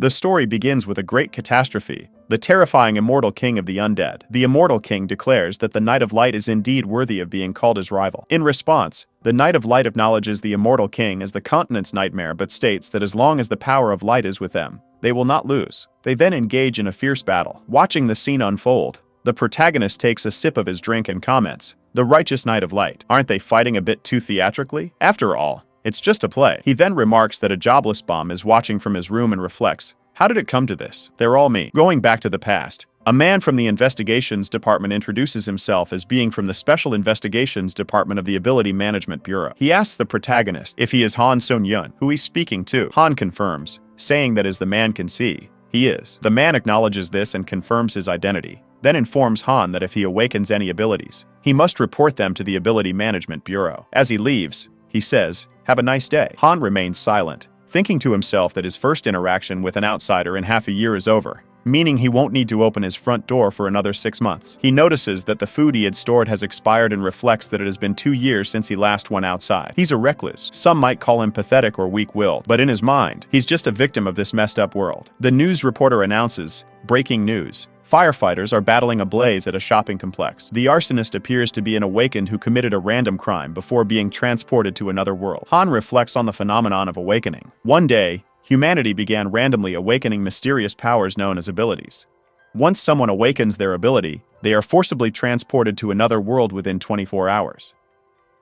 The story begins with a great catastrophe, the terrifying immortal king of the undead. The immortal king declares that the Knight of Light is indeed worthy of being called his rival. In response, the Knight of Light acknowledges the immortal king as the continent's nightmare but states that as long as the power of light is with them, they will not lose. They then engage in a fierce battle. Watching the scene unfold, the protagonist takes a sip of his drink and comments, "The righteous Knight of Light, aren't they fighting a bit too theatrically? After all, it's just a play." He then remarks that a jobless bum is watching from his room and reflects, "How did it come to this? They're all me." Going back to the past, a man from the investigations department introduces himself as being from the Special Investigations Department of the Ability Management Bureau. He asks the protagonist if he is Han Son-yun, who he's speaking to. Han confirms, saying that as the man can see, he is. The man acknowledges this and confirms his identity, then informs Han that if he awakens any abilities, he must report them to the Ability Management Bureau. As he leaves, he says, "Have a nice day." Han remains silent, thinking to himself that his first interaction with an outsider in half a year is over, meaning he won't need to open his front door for another 6 months. He notices that the food he had stored has expired and reflects that it has been 2 years since he last went outside. He's a recluse. Some might call him pathetic or weak-willed, but in his mind, he's just a victim of this messed up world. The news reporter announces, "Breaking news. Firefighters are battling a blaze at a shopping complex. The arsonist appears to be an awakened who committed a random crime before being transported to another world." Han reflects on the phenomenon of awakening. One day, humanity began randomly awakening mysterious powers known as abilities. Once someone awakens their ability, they are forcibly transported to another world within 24 hours.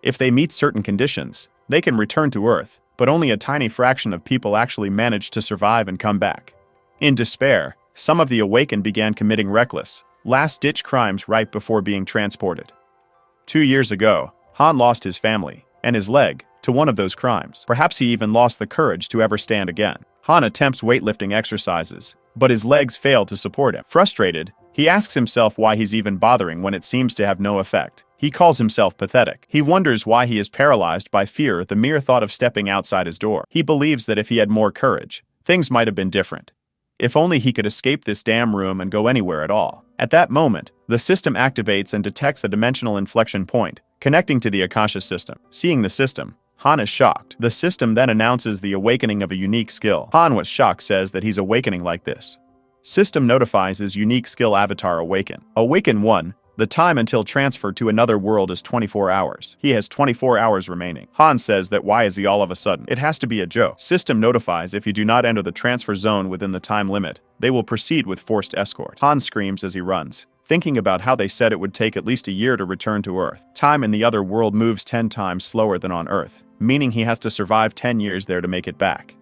If they meet certain conditions, they can return to Earth, but only a tiny fraction of people actually manage to survive and come back. In despair, some of the awakened began committing reckless, last-ditch crimes right before being transported. 2 years ago, Han lost his family and his leg to one of those crimes. Perhaps he even lost the courage to ever stand again. Han attempts weightlifting exercises, but his legs fail to support him. Frustrated, he asks himself why he's even bothering when it seems to have no effect. He calls himself pathetic. He wonders why he is paralyzed by fear at the mere thought of stepping outside his door. He believes that if he had more courage, things might have been different. If only he could escape this damn room and go anywhere at all. At that moment, the system activates and detects a dimensional inflection point, connecting to the Akasha system. Seeing the system, Han is shocked. The system then announces the awakening of a unique skill. Han, with shock, says that he's awakening like this. System notifies his unique skill avatar Awaken. Awaken 1. The time until transfer to another world is 24 hours. He has 24 hours remaining. Han says that why is he all of a sudden? It has to be a joke. System notifies if you do not enter the transfer zone within the time limit, they will proceed with forced escort. Han screams as he runs, thinking about how they said it would take at least a year to return to Earth. Time in the other world moves 10 times slower than on Earth, meaning he has to survive 10 years there to make it back.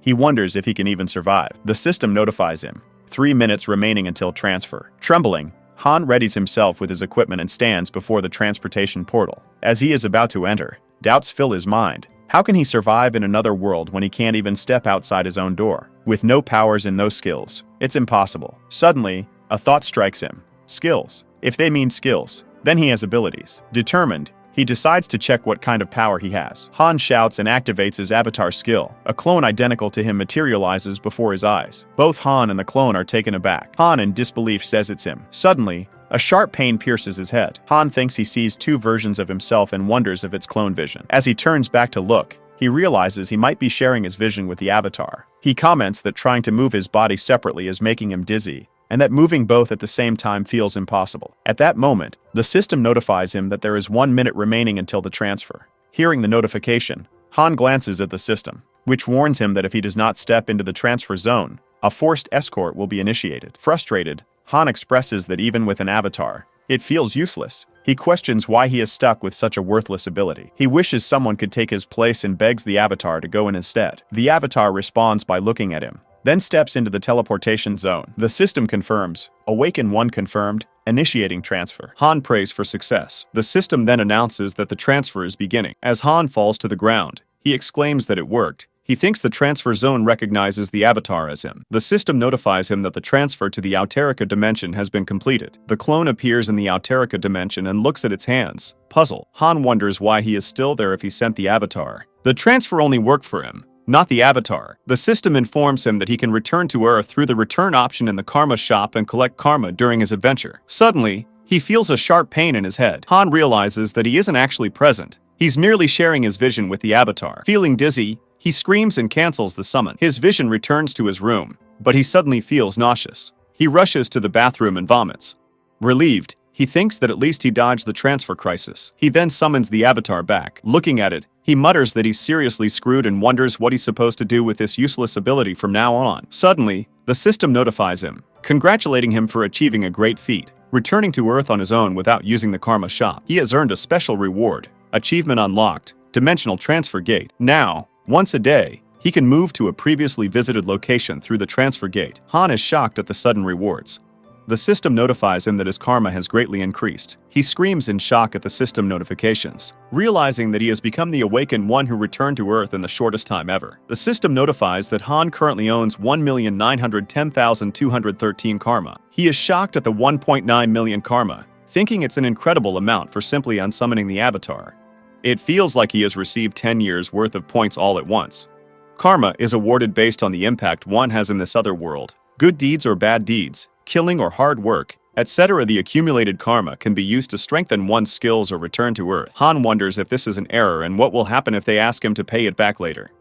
He wonders if he can even survive. The system notifies him. 3 minutes remaining until transfer. Trembling, Han readies himself with his equipment and stands before the transportation portal. As he is about to enter, doubts fill his mind. How can he survive in another world when he can't even step outside his own door? With no powers and no skills, it's impossible. Suddenly, a thought strikes him. Skills. If they mean skills, then he has abilities. Determined, he decides to check what kind of power he has. Han shouts and activates his avatar skill. A clone identical to him materializes before his eyes. Both Han and the clone are taken aback. Han in disbelief says it's him. Suddenly, a sharp pain pierces his head. Han thinks he sees 2 versions of himself and wonders if it's clone vision. As he turns back to look, he realizes he might be sharing his vision with the avatar. He comments that trying to move his body separately is making him dizzy, and that moving both at the same time feels impossible. At that moment, the system notifies him that there is 1 minute remaining until the transfer. Hearing the notification, Han glances at the system, which warns him that if he does not step into the transfer zone, a forced escort will be initiated. Frustrated, Han expresses that even with an avatar, it feels useless. He questions why he is stuck with such a worthless ability. He wishes someone could take his place and begs the avatar to go in instead. The avatar responds by looking at him, then steps into the teleportation zone. The system confirms, Awaken 1 confirmed, initiating transfer. Han prays for success. The system then announces that the transfer is beginning. As Han falls to the ground, he exclaims that it worked. He thinks the transfer zone recognizes the avatar as him. The system notifies him that the transfer to the Auterica dimension has been completed. The clone appears in the Auterica dimension and looks at its hands. Puzzled, Han wonders why he is still there if he sent the avatar. The transfer only worked for him, not the avatar. The system informs him that he can return to Earth through the return option in the karma shop and collect karma during his adventure. Suddenly, he feels a sharp pain in his head. Han realizes that he isn't actually present. He's merely sharing his vision with the avatar. Feeling dizzy, he screams and cancels the summon. His vision returns to his room, but he suddenly feels nauseous. He rushes to the bathroom and vomits. Relieved, he thinks that at least he dodged the transfer crisis. He then summons the avatar back. Looking at it, he mutters that he's seriously screwed and wonders what he's supposed to do with this useless ability from now on. Suddenly, the system notifies him, congratulating him for achieving a great feat, returning to Earth on his own without using the karma shop. He has earned a special reward, achievement unlocked, dimensional transfer gate. Now, once a day, he can move to a previously visited location through the transfer gate. Han is shocked at the sudden rewards. The system notifies him that his karma has greatly increased. He screams in shock at the system notifications, realizing that he has become the awakened one who returned to Earth in the shortest time ever. The system notifies that Han currently owns 1,910,213 karma. He is shocked at the 1.9 million karma, thinking it's an incredible amount for simply unsummoning the avatar. It feels like he has received 10 years worth of points all at once. Karma is awarded based on the impact one has in this other world. Good deeds or bad deeds, killing or hard work, etc. The accumulated karma can be used to strengthen one's skills or return to Earth. Han wonders if this is an error and what will happen if they ask him to pay it back later.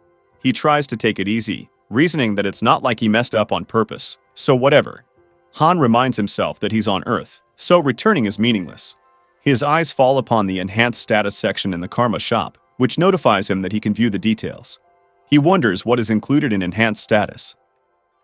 He tries to take it easy, reasoning that it's not like he messed up on purpose, so whatever. Han reminds himself that he's on Earth, so returning is meaningless. His eyes fall upon the enhanced status section in the karma shop, which notifies him that he can view the details. He wonders what is included in enhanced status.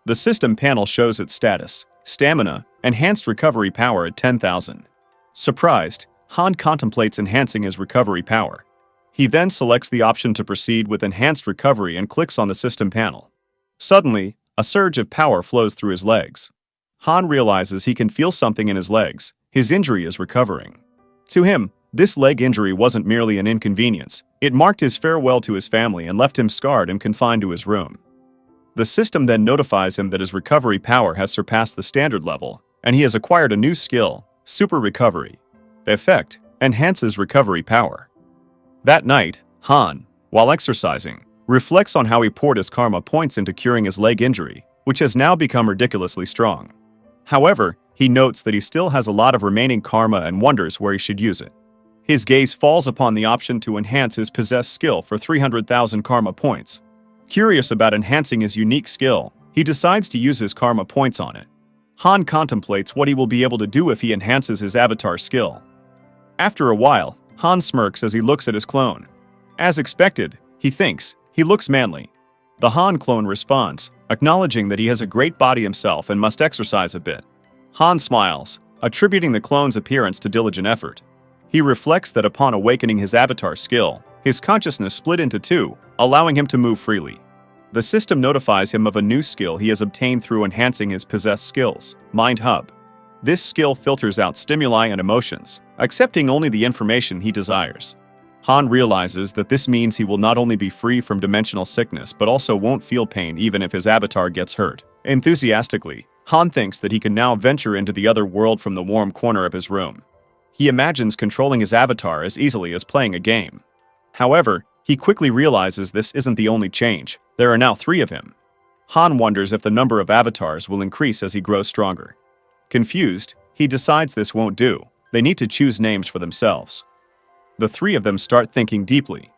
The system panel shows its status: stamina, enhanced recovery power at 10,000. Surprised, Han contemplates enhancing his recovery power. He then selects the option to proceed with enhanced recovery and clicks on the system panel. Suddenly, a surge of power flows through his legs. Han realizes he can feel something in his legs. His injury is recovering. To him, this leg injury wasn't merely an inconvenience. It marked his farewell to his family and left him scarred and confined to his room. The system then notifies him that his recovery power has surpassed the standard level, and he has acquired a new skill, Super Recovery. Effect: enhances recovery power. That night, Han, while exercising, reflects on how he poured his karma points into curing his leg injury, which has now become ridiculously strong. However, he notes that he still has a lot of remaining karma and wonders where he should use it. His gaze falls upon the option to enhance his possessed skill for 300,000 karma points. Curious about enhancing his unique skill, he decides to use his karma points on it. Han contemplates what he will be able to do if he enhances his avatar skill. After a while, Han smirks as he looks at his clone. As expected, he thinks, he looks manly. The Han clone responds, acknowledging that he has a great body himself and must exercise a bit. Han smiles, attributing the clone's appearance to diligent effort. He reflects that upon awakening his avatar skill, his consciousness split into two, allowing him to move freely. The system notifies him of a new skill he has obtained through enhancing his possessed skills, Mind Hub. This skill filters out stimuli and emotions, accepting only the information he desires. Han realizes that this means he will not only be free from dimensional sickness but also won't feel pain even if his avatar gets hurt. Enthusiastically, Han thinks that he can now venture into the other world from the warm corner of his room. He imagines controlling his avatar as easily as playing a game. However, he quickly realizes this isn't the only change. There are now 3 of him. Han wonders if the number of avatars will increase as he grows stronger. Confused, he decides this won't do. They need to choose names for themselves. The 3 of them start thinking deeply.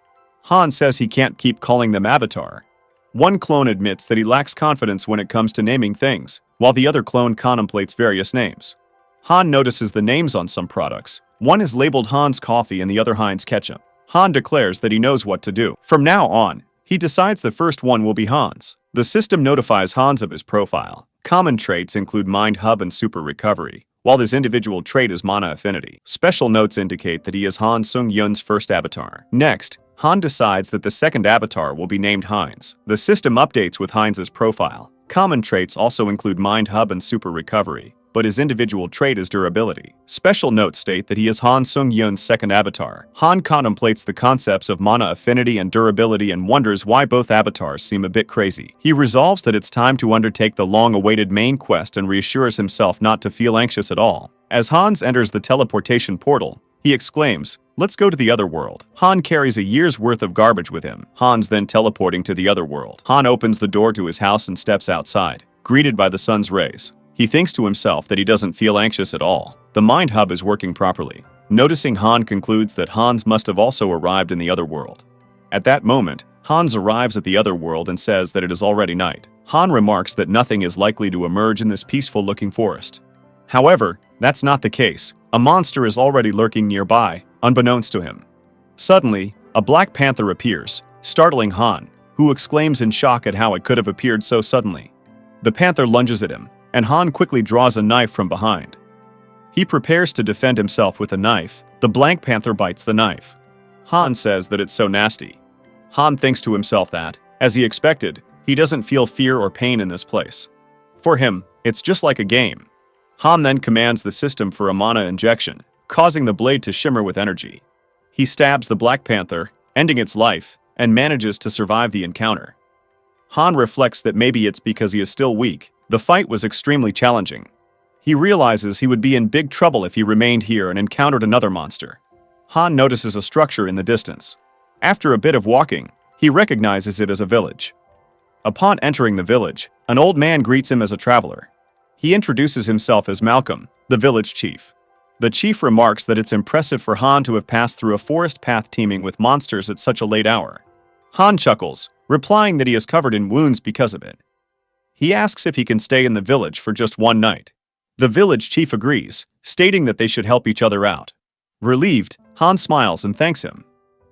Han says he can't keep calling them Avatar. One clone admits that he lacks confidence when it comes to naming things, while the other clone contemplates various names. Han notices the names on some products. One is labeled Han's Coffee and the other Heinz Ketchup. Han declares that he knows what to do. From now on, he decides the first one will be Hans. The system notifies Hans of his profile. Common traits include Mind Hub and Super Recovery, while his individual trait is Mana Affinity. Special notes indicate that he is Han Sung-yun's first avatar. Next, Han decides that the second avatar will be named Heinz. The system updates with Heinz's profile. Common traits also include Mind Hub and Super Recovery, but his individual trait is durability. Special notes state that he is Han Sung-yun's second avatar. Han contemplates the concepts of mana affinity and durability and wonders why both avatars seem a bit crazy. He resolves that it's time to undertake the long-awaited main quest and reassures himself not to feel anxious at all. As Hans enters the teleportation portal, he exclaims, "Let's go to the other world." Han carries a year's worth of garbage with him. Han's then teleporting to the other world. Han opens the door to his house and steps outside, greeted by the sun's rays. He thinks to himself that he doesn't feel anxious at all. The Mind Hub is working properly. Noticing Han concludes that Hans must have also arrived in the other world. At that moment, Hans arrives at the other world and says that it is already night. Han remarks that nothing is likely to emerge in this peaceful-looking forest. However, that's not the case. A monster is already lurking nearby, unbeknownst to him. Suddenly, a black panther appears, startling Han, who exclaims in shock at how it could have appeared so suddenly. The panther lunges at him, and Han quickly draws a knife from behind. He prepares to defend himself with a knife. The black panther bites the knife. Han says that it's so nasty. Han thinks to himself that, as he expected, he doesn't feel fear or pain in this place. For him, it's just like a game. Han then commands the system for a mana injection, causing the blade to shimmer with energy. He stabs the Black Panther, ending its life, and manages to survive the encounter. Han reflects that maybe it's because he is still weak. The fight was extremely challenging. He realizes he would be in big trouble if he remained here and encountered another monster. Han notices a structure in the distance. After a bit of walking, he recognizes it as a village. Upon entering the village, an old man greets him as a traveler. He introduces himself as Malcolm, the village chief. The chief remarks that it's impressive for Han to have passed through a forest path teeming with monsters at such a late hour. Han chuckles, replying that he is covered in wounds because of it. He asks if he can stay in the village for just one night. The village chief agrees, stating that they should help each other out. Relieved, Han smiles and thanks him.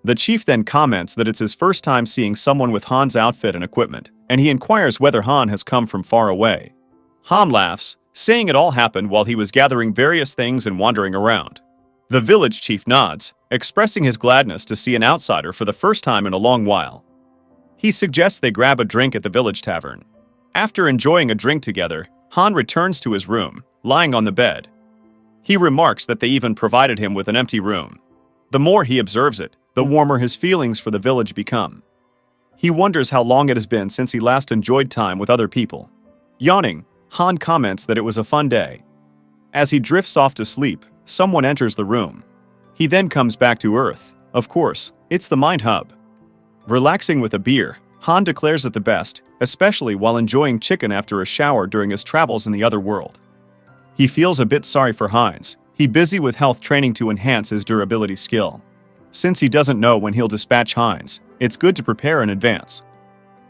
The chief then comments that it's his first time seeing someone with Han's outfit and equipment, and he inquires whether Han has come from far away. Han laughs, saying it all happened while he was gathering various things and wandering around. The village chief nods, expressing his gladness to see an outsider for the first time in a long while. He suggests they grab a drink at the village tavern. After enjoying a drink together, Han returns to his room, lying on the bed. He remarks that they even provided him with an empty room. The more he observes it, the warmer his feelings for the village become. He wonders how long it has been since he last enjoyed time with other people. Yawning, Han comments that it was a fun day. As he drifts off to sleep, someone enters the room. He then comes back to Earth. Of course, it's the Mind Hub. Relaxing with a beer, Han declares it the best, especially while enjoying chicken after a shower during his travels in the other world. He feels a bit sorry for Heinz. He's busy with health training to enhance his durability skill. Since he doesn't know when he'll dispatch Heinz, it's good to prepare in advance.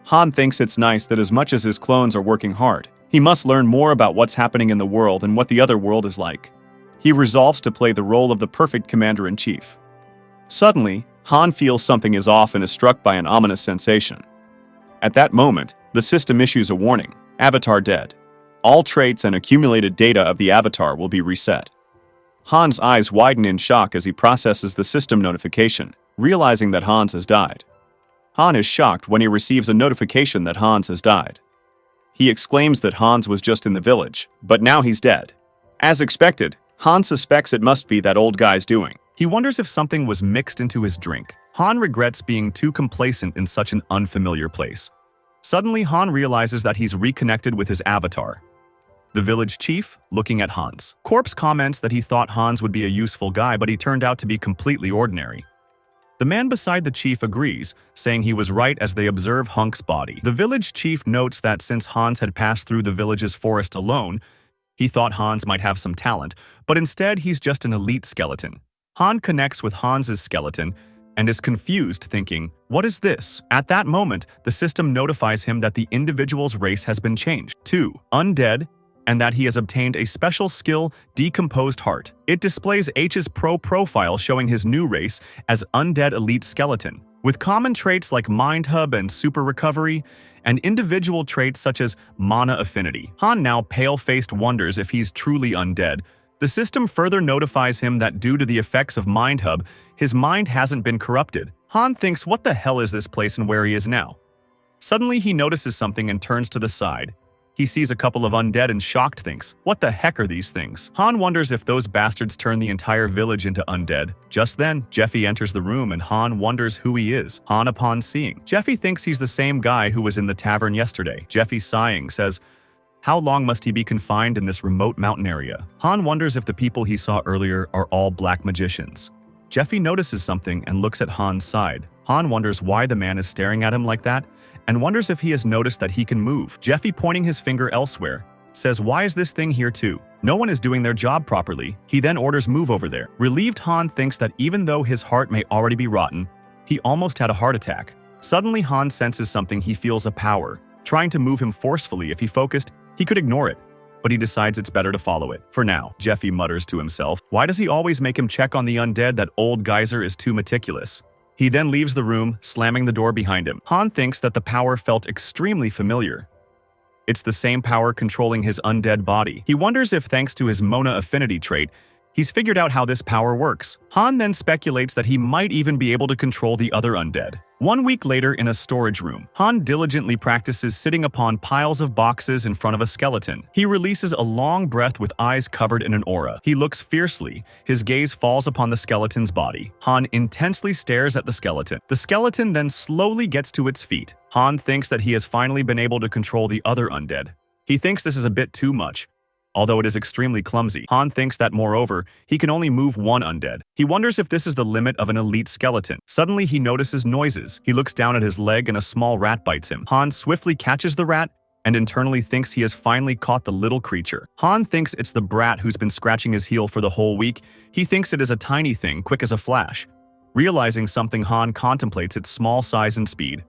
Han thinks it's nice that as much as his clones are working hard, he must learn more about what's happening in the world and what the other world is like. He resolves to play the role of the perfect commander-in-chief. Suddenly, Han feels something is off and is struck by an ominous sensation. At that moment, the system issues a warning: Avatar dead. All traits and accumulated data of the avatar will be reset. Han's eyes widen in shock as he processes the system notification, realizing that Hans has died. Han is shocked when he receives a notification that Hans has died. He exclaims that Hans was just in the village, but now he's dead. As expected, Han suspects it must be that old guy's doing. He wonders if something was mixed into his drink. Han regrets being too complacent in such an unfamiliar place. Suddenly, Han realizes that he's reconnected with his avatar. The village chief, looking at Hans. Corpse comments that he thought Hans would be a useful guy, but he turned out to be completely ordinary. The man beside the chief agrees, saying he was right as they observe Hunk's body. The village chief notes that since Hans had passed through the village's forest alone, he thought Hans might have some talent, but instead he's just an elite skeleton. Han connects with Hans's skeleton and is confused, thinking, "What is this?" At that moment, the system notifies him that the individual's race has been changed to undead, and that he has obtained a special skill, Decomposed Heart. It displays H's profile showing his new race as Undead Elite Skeleton, with common traits like Mind Hub and Super Recovery, and individual traits such as Mana Affinity. Han now pale-faced wonders if he's truly undead. The system further notifies him that due to the effects of Mind Hub, his mind hasn't been corrupted. Han thinks, what the hell is this place and where he is now? Suddenly he notices something and turns to the side. He sees a couple of undead and shocked thinks, what the heck are these things? Han wonders if those bastards turn the entire village into undead. Just then, Jeffy enters the room and Han wonders who he is. Han upon seeing. Jeffy thinks he's the same guy who was in the tavern yesterday. Jeffy, sighing, says, how long must he be confined in this remote mountain area? Han wonders if the people he saw earlier are all black magicians. Jeffy notices something and looks at Han's side. Han wonders why the man is staring at him like that, and wonders if he has noticed that he can move. Jeffy, pointing his finger elsewhere, says, why is this thing here too? No one is doing their job properly. He then orders move over there. Relieved, Han thinks that even though his heart may already be rotten, he almost had a heart attack. Suddenly, Han senses something. He feels a power. trying to move him forcefully. If he focused, he could ignore it, but he decides it's better to follow it. For now, Jeffy mutters to himself, why does he always make him check on the undead? That old geyser is too meticulous. He then leaves the room, slamming the door behind him. Han thinks that the power felt extremely familiar. It's the same power controlling his undead body. He wonders if, thanks to his Mona affinity trait, he's figured out how this power works. Han then speculates that he might even be able to control the other undead. 1 week later, in a storage room, Han diligently practices sitting upon piles of boxes in front of a skeleton. He releases a long breath with eyes covered in an aura. He looks fiercely. His gaze falls upon the skeleton's body. Han intensely stares at the skeleton. The skeleton then slowly gets to its feet. Han thinks that he has finally been able to control the other undead. He thinks this is a bit too much, although it is extremely clumsy. Han thinks that, moreover, he can only move one undead. He wonders if this is the limit of an elite skeleton. Suddenly, he notices noises. He looks down at his leg and a small rat bites him. Han swiftly catches the rat and internally thinks he has finally caught the little creature. Han thinks it's the brat who's been scratching his heel for the whole week. He thinks it is a tiny thing, quick as a flash. Realizing something, Han contemplates its small size and speed.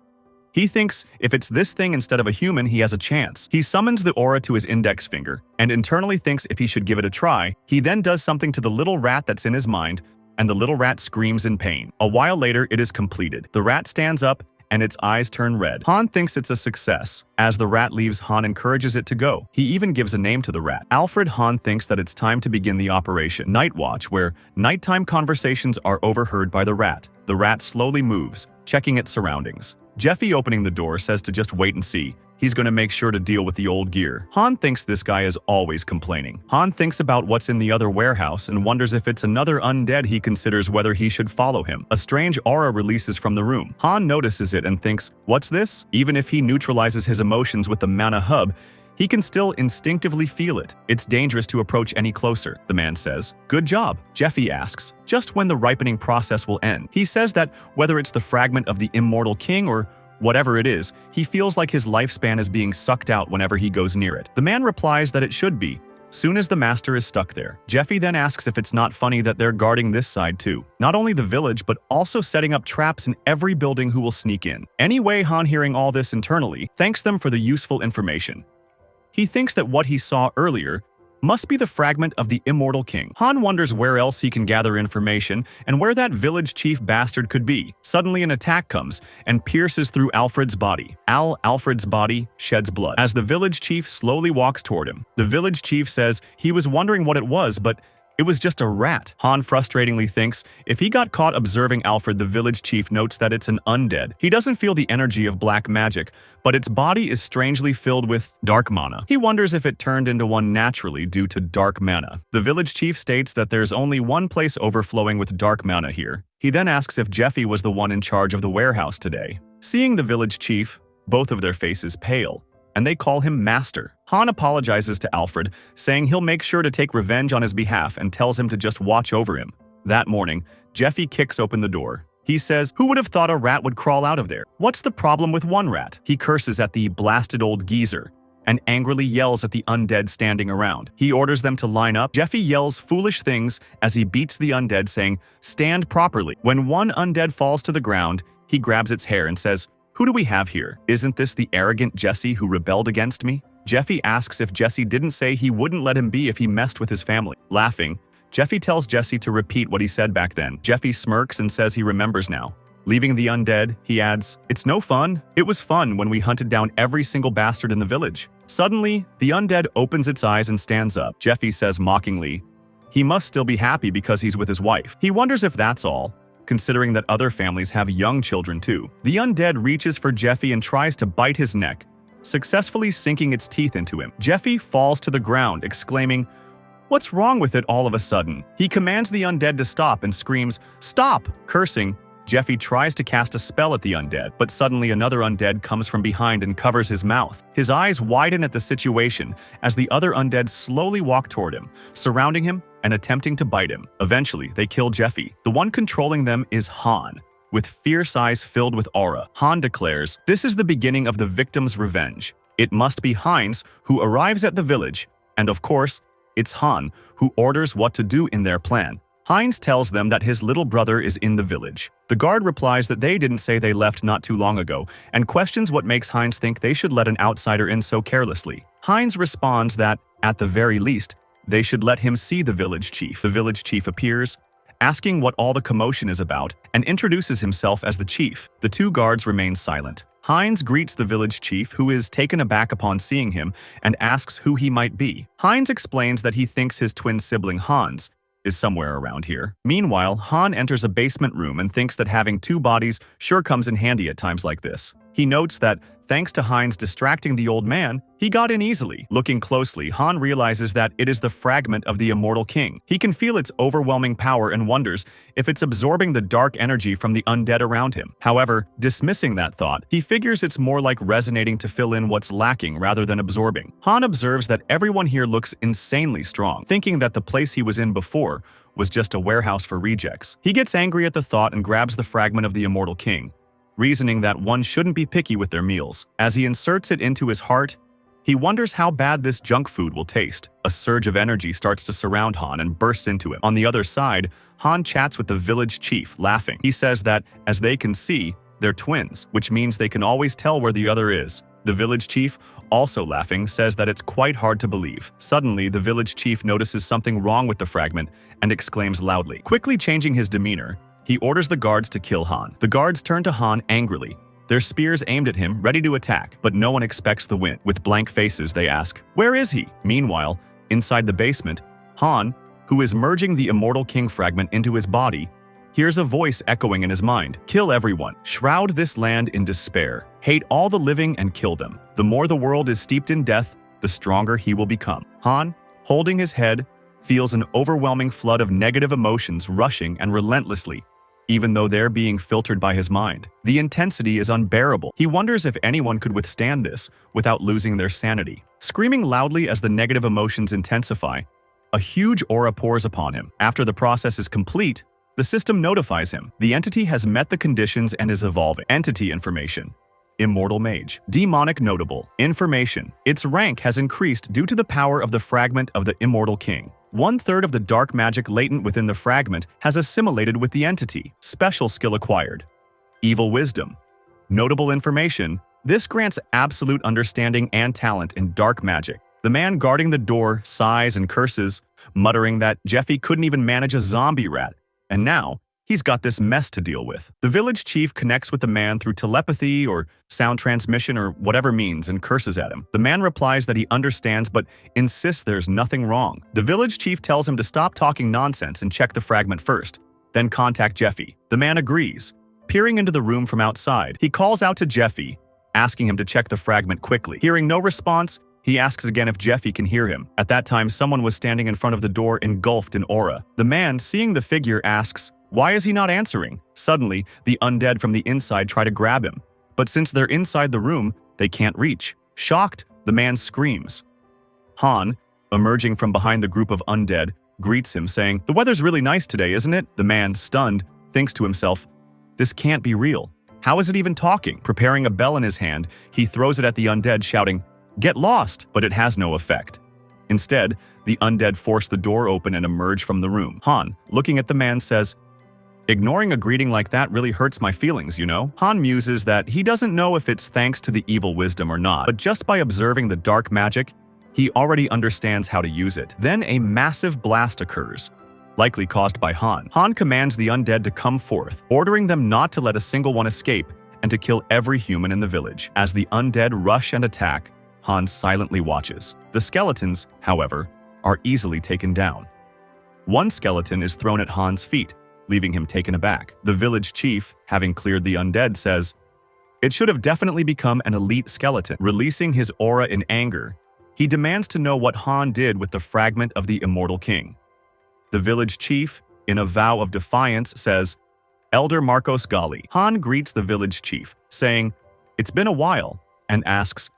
He thinks if it's this thing instead of a human, he has a chance. He summons the aura to his index finger and internally thinks if he should give it a try. He then does something to the little rat that's in his mind, and the little rat screams in pain. A while later, it is completed. The rat stands up and its eyes turn red. Han thinks it's a success. As the rat leaves, Han encourages it to go. He even gives a name to the rat. Alfred. Han thinks that it's time to begin the operation Night Watch, where nighttime conversations are overheard by the rat. The rat slowly moves, checking its surroundings. Jeffy, opening the door, says to just wait and see. He's going to make sure to deal with the old gear. Han thinks this guy is always complaining. Han thinks about what's in the other warehouse and wonders if it's another undead. He considers whether he should follow him. A strange aura releases from the room. Han notices it and thinks, what's this? Even if he neutralizes his emotions with the mana hub, he can still instinctively feel it. It's dangerous to approach any closer, the man says. Good job, Jeffy asks, just when the ripening process will end. He says that whether it's the fragment of the immortal king or whatever it is, he feels like his lifespan is being sucked out whenever he goes near it. The man replies that it should be, soon as the master is stuck there. Jeffy then asks if it's not funny that they're guarding this side too. Not only the village, but also setting up traps in every building who will sneak in. Anyway, Han, hearing all this internally, thanks them for the useful information. He thinks that what he saw earlier must be the fragment of the immortal king. Han wonders where else he can gather information and where that village chief bastard could be. Suddenly, an attack comes and pierces through Alfred's body. Alfred's body sheds blood as the village chief slowly walks toward him. The village chief says he was wondering what it was, but it was just a rat. Han frustratingly thinks if he got caught observing Alfred, the village chief notes that it's an undead. He doesn't feel the energy of black magic, but its body is strangely filled with dark mana. He wonders if it turned into one naturally due to dark mana. The village chief states that there's only one place overflowing with dark mana here. He then asks if Jeffy was the one in charge of the warehouse today. Seeing the village chief, both of their faces pale, and they call him Master. Han apologizes to Alfred, saying he'll make sure to take revenge on his behalf and tells him to just watch over him. That morning, Jeffy kicks open the door. He says, who would have thought a rat would crawl out of there? What's the problem with one rat? He curses at the blasted old geezer and angrily yells at the undead standing around. He orders them to line up. Jeffy yells foolish things as he beats the undead, saying, stand properly. When one undead falls to the ground, he grabs its hair and says, who do we have here? Isn't this the arrogant Jesse who rebelled against me? Jeffy asks if Jesse didn't say he wouldn't let him be if he messed with his family. Laughing, Jeffy tells Jesse to repeat what he said back then. Jeffy smirks and says he remembers now. Leaving the undead, he adds, it's no fun. It was fun when we hunted down every single bastard in the village. Suddenly, the undead opens its eyes and stands up. Jeffy says mockingly, he must still be happy because he's with his wife. He wonders if that's all, considering that other families have young children too. The undead reaches for Jeffy and tries to bite his neck, successfully sinking its teeth into him. Jeffy falls to the ground, exclaiming, what's wrong with it all of a sudden? He commands the undead to stop and screams, stop! Cursing, Jeffy tries to cast a spell at the undead, but suddenly another undead comes from behind and covers his mouth. His eyes widen at the situation as the other undead slowly walk toward him, surrounding him and attempting to bite him. Eventually, they kill Jeffy. The one controlling them is Han, with fierce eyes filled with aura. Han declares, this is the beginning of the victim's revenge. It must be Heinz who arrives at the village, and of course, it's Han who orders what to do in their plan. Heinz tells them that his little brother is in the village. The guard replies that they didn't say they left not too long ago and questions what makes Heinz think they should let an outsider in so carelessly. Heinz responds that, at the very least, they should let him see the village chief. The village chief appears, asking what all the commotion is about, and introduces himself as the chief. The two guards remain silent. Heinz greets the village chief, who is taken aback upon seeing him, and asks who he might be. Heinz explains that he thinks his twin sibling Hans is somewhere around here. Meanwhile, Han enters a basement room and thinks that having two bodies sure comes in handy at times like this. He notes that, thanks to Heinz distracting the old man, he got in easily. Looking closely, Han realizes that it is the fragment of the immortal king. He can feel its overwhelming power and wonders if it's absorbing the dark energy from the undead around him. However, dismissing that thought, he figures it's more like resonating to fill in what's lacking rather than absorbing. Han observes that everyone here looks insanely strong, thinking that the place he was in before was just a warehouse for rejects. He gets angry at the thought and grabs the fragment of the immortal king, reasoning that one shouldn't be picky with their meals. As he inserts it into his heart, he wonders how bad this junk food will taste. A surge of energy starts to surround Han and bursts into him. On the other side, Han chats with the village chief, laughing. He says that, as they can see, they're twins, which means they can always tell where the other is. The village chief, also laughing, says that it's quite hard to believe. Suddenly, the village chief notices something wrong with the fragment and exclaims loudly. Quickly changing his demeanor, he orders the guards to kill Han. The guards turn to Han angrily, their spears aimed at him, ready to attack, but no one expects the win. With blank faces, they ask, "Where is he?" Meanwhile, inside the basement, Han, who is merging the immortal king fragment into his body, hears a voice echoing in his mind. "Kill everyone. Shroud this land in despair. Hate all the living and kill them. The more the world is steeped in death, the stronger he will become." Han, holding his head, feels an overwhelming flood of negative emotions rushing and relentlessly, even though they're being filtered by his mind. The intensity is unbearable. He wonders if anyone could withstand this without losing their sanity. Screaming loudly as the negative emotions intensify, a huge aura pours upon him. After the process is complete, the system notifies him. The entity has met the conditions and is evolving. Entity information: Immortal Mage. Demonic notable information: its rank has increased due to the power of the fragment of the Immortal King. 1/3 of the dark magic latent within the fragment has assimilated with the entity. Special skill acquired: Evil Wisdom. Notable information: this grants absolute understanding and talent in dark magic. The man guarding the door sighs and curses, muttering that Jeffy couldn't even manage a zombie rat, and now he's got this mess to deal with. The village chief connects with the man through telepathy or sound transmission or whatever means and curses at him. The man replies that he understands but insists there's nothing wrong. The village chief tells him to stop talking nonsense and check the fragment first, then contact Jeffy. The man agrees. Peering into the room from outside, he calls out to Jeffy, asking him to check the fragment quickly. Hearing no response, he asks again if Jeffy can hear him. At that time, someone was standing in front of the door engulfed in aura. The man, seeing the figure, asks, "Why is he not answering?" Suddenly, the undead from the inside try to grab him, but since they're inside the room, they can't reach. Shocked, the man screams. Han, emerging from behind the group of undead, greets him, saying, "The weather's really nice today, isn't it?" The man, stunned, thinks to himself, "This can't be real. How is it even talking?" Preparing a bell in his hand, he throws it at the undead, shouting, "Get lost!" But it has no effect. Instead, the undead force the door open and emerge from the room. Han, looking at the man, says, "Ignoring a greeting like that really hurts my feelings, you know?" Han muses that he doesn't know if it's thanks to the evil wisdom or not, but just by observing the dark magic, he already understands how to use it. Then a massive blast occurs, likely caused by Han. Han commands the undead to come forth, ordering them not to let a single one escape and to kill every human in the village. As the undead rush and attack, Han silently watches. The skeletons, however, are easily taken down. One skeleton is thrown at Han's feet, leaving him taken aback. The village chief, having cleared the undead, says, "It should have definitely become an elite skeleton." Releasing his aura in anger, he demands to know what Han did with the fragment of the Immortal King. The village chief, in a vow of defiance, says, "Elder Marcos Gali." Han greets the village chief, saying, "It's been a while," and asks,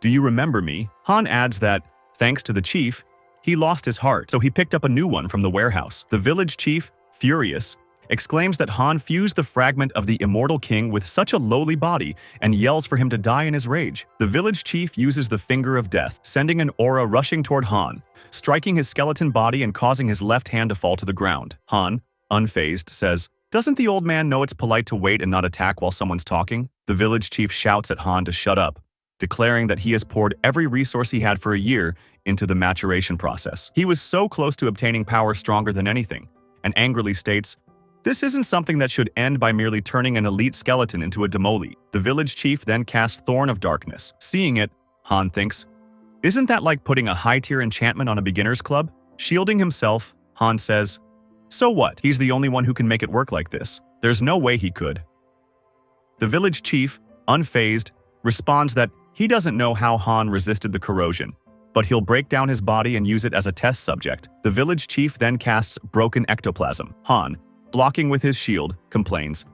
"Do you remember me?" Han adds that, thanks to the chief, he lost his heart, so he picked up a new one from the warehouse. The village chief, furious, exclaims that Han fused the fragment of the immortal king with such a lowly body and yells for him to die in his rage. The village chief uses the finger of death, sending an aura rushing toward Han, striking his skeleton body and causing his left hand to fall to the ground. Han, unfazed, says, "Doesn't the old man know it's polite to wait and not attack while someone's talking?" The village chief shouts at Han to shut up, declaring that he has poured every resource he had for a year into the maturation process. He was so close to obtaining power stronger than anything, and angrily states, "This isn't something that should end by merely turning an elite skeleton into a demoli." The village chief then casts Thorn of Darkness. Seeing it, Han thinks, "Isn't that like putting a high-tier enchantment on a beginner's club?" Shielding himself, Han says, "So what? He's the only one who can make it work like this. There's no way he could." The village chief, unfazed, responds that he doesn't know how Han resisted the corrosion, but he'll break down his body and use it as a test subject. The village chief then casts Broken Ectoplasm. Han, blocking with his shield, complains,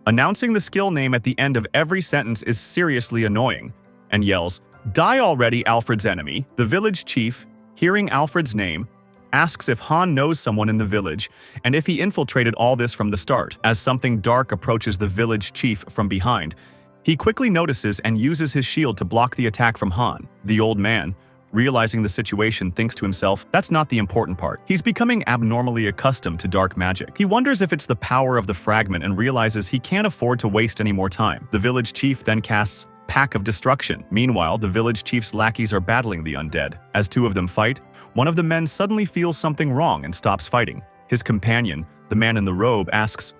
"Announcing the skill name at the end of every sentence is seriously annoying," and yells, "Die already, Alfred's enemy." The village chief, hearing Alfred's name, asks if Han knows someone in the village and if he infiltrated all this from the start. As something dark approaches the village chief from behind, he quickly notices and uses his shield to block the attack from Han. The old man, realizing the situation, thinks to himself, that's not the important part. He's becoming abnormally accustomed to dark magic. He wonders if it's the power of the fragment and realizes he can't afford to waste any more time. The village chief then casts Pack of Destruction. Meanwhile, the village chief's lackeys are battling the undead. As two of them fight, one of the men suddenly feels something wrong and stops fighting. His companion, the man in the robe, asks,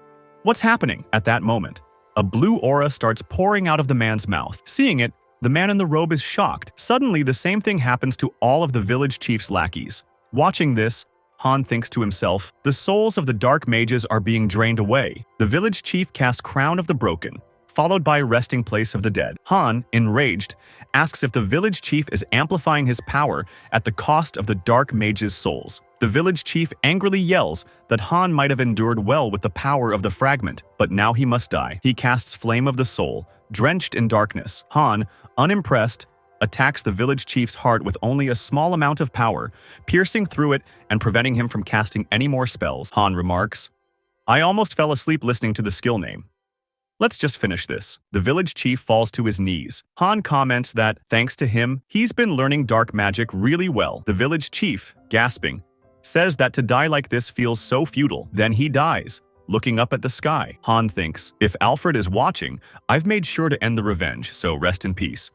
"What's happening?" At that moment, a blue aura starts pouring out of the man's mouth. Seeing it, the man in the robe is shocked. Suddenly, the same thing happens to all of the village chief's lackeys. Watching this, Han thinks to himself, the souls of the dark mages are being drained away. The village chief casts Crown of the Broken, followed by Resting Place of the Dead. Han, enraged, asks if the village chief is amplifying his power at the cost of the dark mage's souls. The village chief angrily yells that Han might have endured well with the power of the fragment, but now he must die. He casts Flame of the Soul, drenched in darkness. Han, unimpressed, attacks the village chief's heart with only a small amount of power, piercing through it and preventing him from casting any more spells. Han remarks, "I almost fell asleep listening to the skill name. Let's just finish this." The village chief falls to his knees. Han comments that, thanks to him, he's been learning dark magic really well. The village chief, gasping, says that to die like this feels so futile. Then he dies, looking up at the sky. Han thinks, if Alfred is watching, I've made sure to end the revenge, so rest in peace.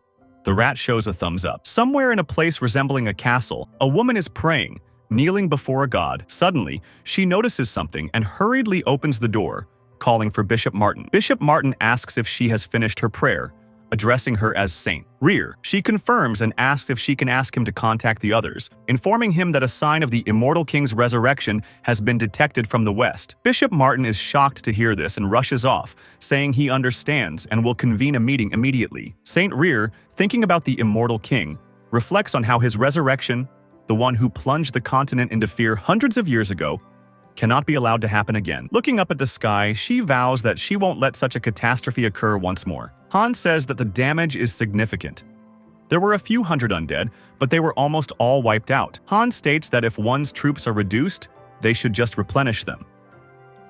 The rat shows a thumbs up. Somewhere in a place resembling a castle, a woman is praying, kneeling before a god. Suddenly, she notices something and hurriedly opens the door, calling for Bishop Martin. Bishop Martin asks if she has finished her prayer, addressing her as Saint Rear. She confirms and asks if she can ask him to contact the others, informing him that a sign of the immortal king's resurrection has been detected from the west. Bishop Martin is shocked to hear this and rushes off, saying he understands and will convene a meeting immediately. Saint Rear, thinking about the immortal king, reflects on how his resurrection, the one who plunged the continent into fear hundreds of years ago, cannot be allowed to happen again. Looking up at the sky, she vows that she won't let such a catastrophe occur once more. Han says that the damage is significant. There were a few hundred undead, but they were almost all wiped out. Han states that if one's troops are reduced, they should just replenish them.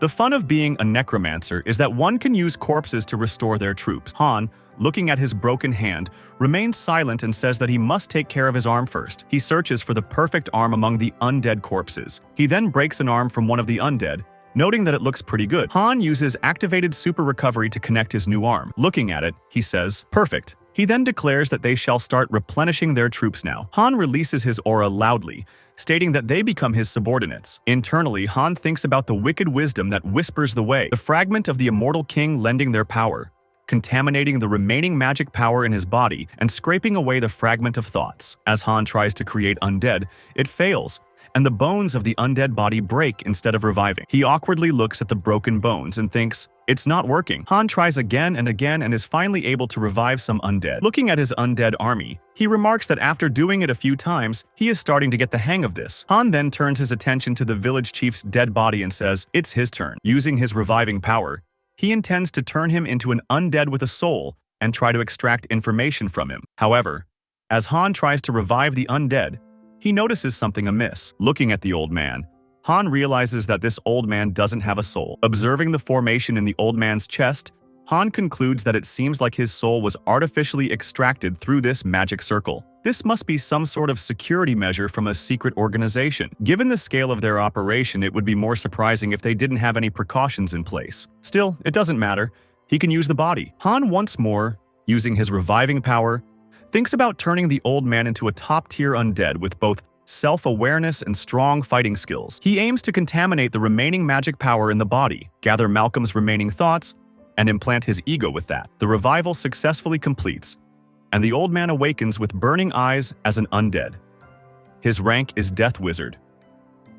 The fun of being a necromancer is that one can use corpses to restore their troops. Han, looking at his broken hand, remains silent and says that he must take care of his arm first. He searches for the perfect arm among the undead corpses. He then breaks an arm from one of the undead, noting that it looks pretty good. Han uses activated super recovery to connect his new arm. Looking at it, he says, "Perfect." He then declares that they shall start replenishing their troops now. Han releases his aura loudly, stating that they become his subordinates. Internally, Han thinks about the wicked wisdom that whispers the way, the fragment of the immortal king lending their power, contaminating the remaining magic power in his body and scraping away the fragment of thoughts. As Han tries to create undead, it fails, and the bones of the undead body break instead of reviving. He awkwardly looks at the broken bones and thinks, it's not working. Han tries again and again and is finally able to revive some undead. Looking at his undead army, he remarks that after doing it a few times, he is starting to get the hang of this. Han then turns his attention to the village chief's dead body and says, it's his turn. Using his reviving power, he intends to turn him into an undead with a soul and try to extract information from him. However, as Han tries to revive the undead, he notices something amiss. Looking at the old man, Han realizes that this old man doesn't have a soul. Observing the formation in the old man's chest, Han concludes that it seems like his soul was artificially extracted through this magic circle. This must be some sort of security measure from a secret organization. Given the scale of their operation, it would be more surprising if they didn't have any precautions in place. Still, it doesn't matter. He can use the body. Han once more, using his reviving power, thinks about turning the old man into a top-tier undead with both self-awareness and strong fighting skills. He aims to contaminate the remaining magic power in the body, gather Malcolm's remaining thoughts, and implant his ego with that. The revival successfully completes, and the old man awakens with burning eyes as an undead. His rank is Death Wizard.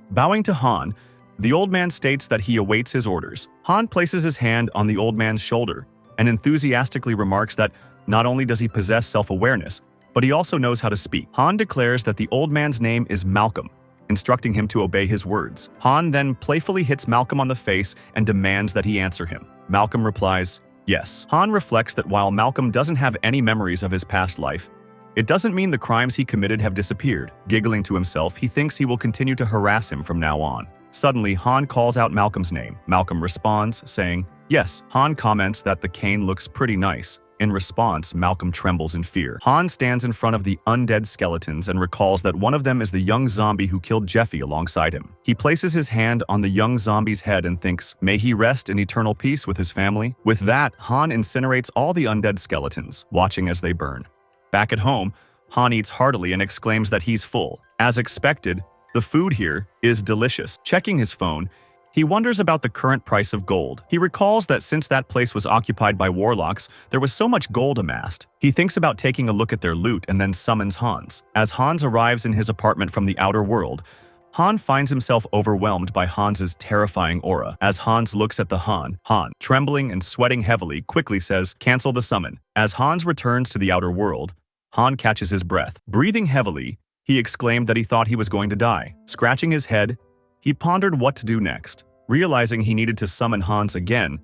Bowing to Han, the old man states that he awaits his orders. Han places his hand on the old man's shoulder and enthusiastically remarks that not only does he possess self-awareness, but he also knows how to speak. Han declares that the old man's name is Malcolm, instructing him to obey his words. Han then playfully hits Malcolm on the face and demands that he answer him. Malcolm replies, yes. Han reflects that while Malcolm doesn't have any memories of his past life, it doesn't mean the crimes he committed have disappeared. Giggling to himself, he thinks he will continue to harass him from now on. Suddenly, Han calls out Malcolm's name. Malcolm responds, saying, yes. Han comments that the cane looks pretty nice. In response, Malcolm trembles in fear. Han stands in front of the undead skeletons and recalls that one of them is the young zombie who killed Jeffy alongside him. He places his hand on the young zombie's head and thinks, may he rest in eternal peace with his family? With that, Han incinerates all the undead skeletons, watching as they burn. Back at home, Han eats heartily and exclaims that he's full. As expected, the food here is delicious. Checking his phone, he wonders about the current price of gold. He recalls that since that place was occupied by warlocks, there was so much gold amassed. He thinks about taking a look at their loot and then summons Hans. As Hans arrives in his apartment from the outer world, Han finds himself overwhelmed by Hans's terrifying aura. As Hans looks at the Han, trembling and sweating heavily, quickly says, cancel the summon. As Hans returns to the outer world, Han catches his breath. Breathing heavily, he exclaimed that he thought he was going to die. Scratching his head, he pondered what to do next. Realizing he needed to summon Hans again,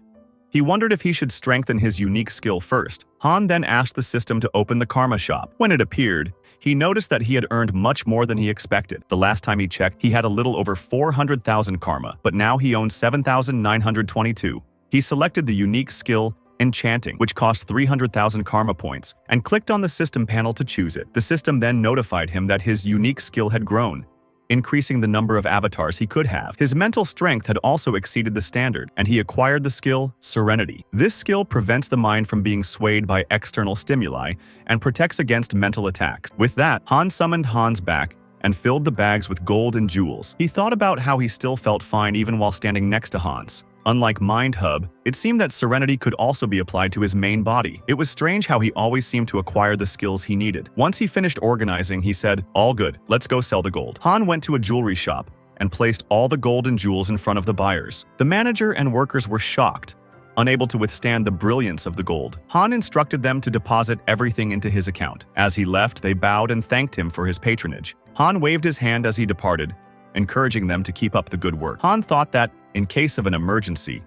he wondered if he should strengthen his unique skill first. Han then asked the system to open the karma shop. When it appeared, he noticed that he had earned much more than he expected. The last time he checked, he had a little over 400,000 karma, but now he owned 7,922. He selected the unique skill, Enchanting, which cost 300,000 karma points, and clicked on the system panel to choose it. The system then notified him that his unique skill had grown, increasing the number of avatars he could have. His mental strength had also exceeded the standard, and he acquired the skill Serenity. This skill prevents the mind from being swayed by external stimuli and protects against mental attacks. With that, Han summoned Hans back and filled the bags with gold and jewels. He thought about how he still felt fine even while standing next to Hans. Unlike Mind Hub, it seemed that Serenity could also be applied to his main body. It was strange how he always seemed to acquire the skills he needed. Once he finished organizing, he said, all good, let's go sell the gold. Han went to a jewelry shop and placed all the gold and jewels in front of the buyers. The manager and workers were shocked, unable to withstand the brilliance of the gold. Han instructed them to deposit everything into his account. As he left, they bowed and thanked him for his patronage. Han waved his hand as he departed, encouraging them to keep up the good work. Han thought that, in case of an emergency,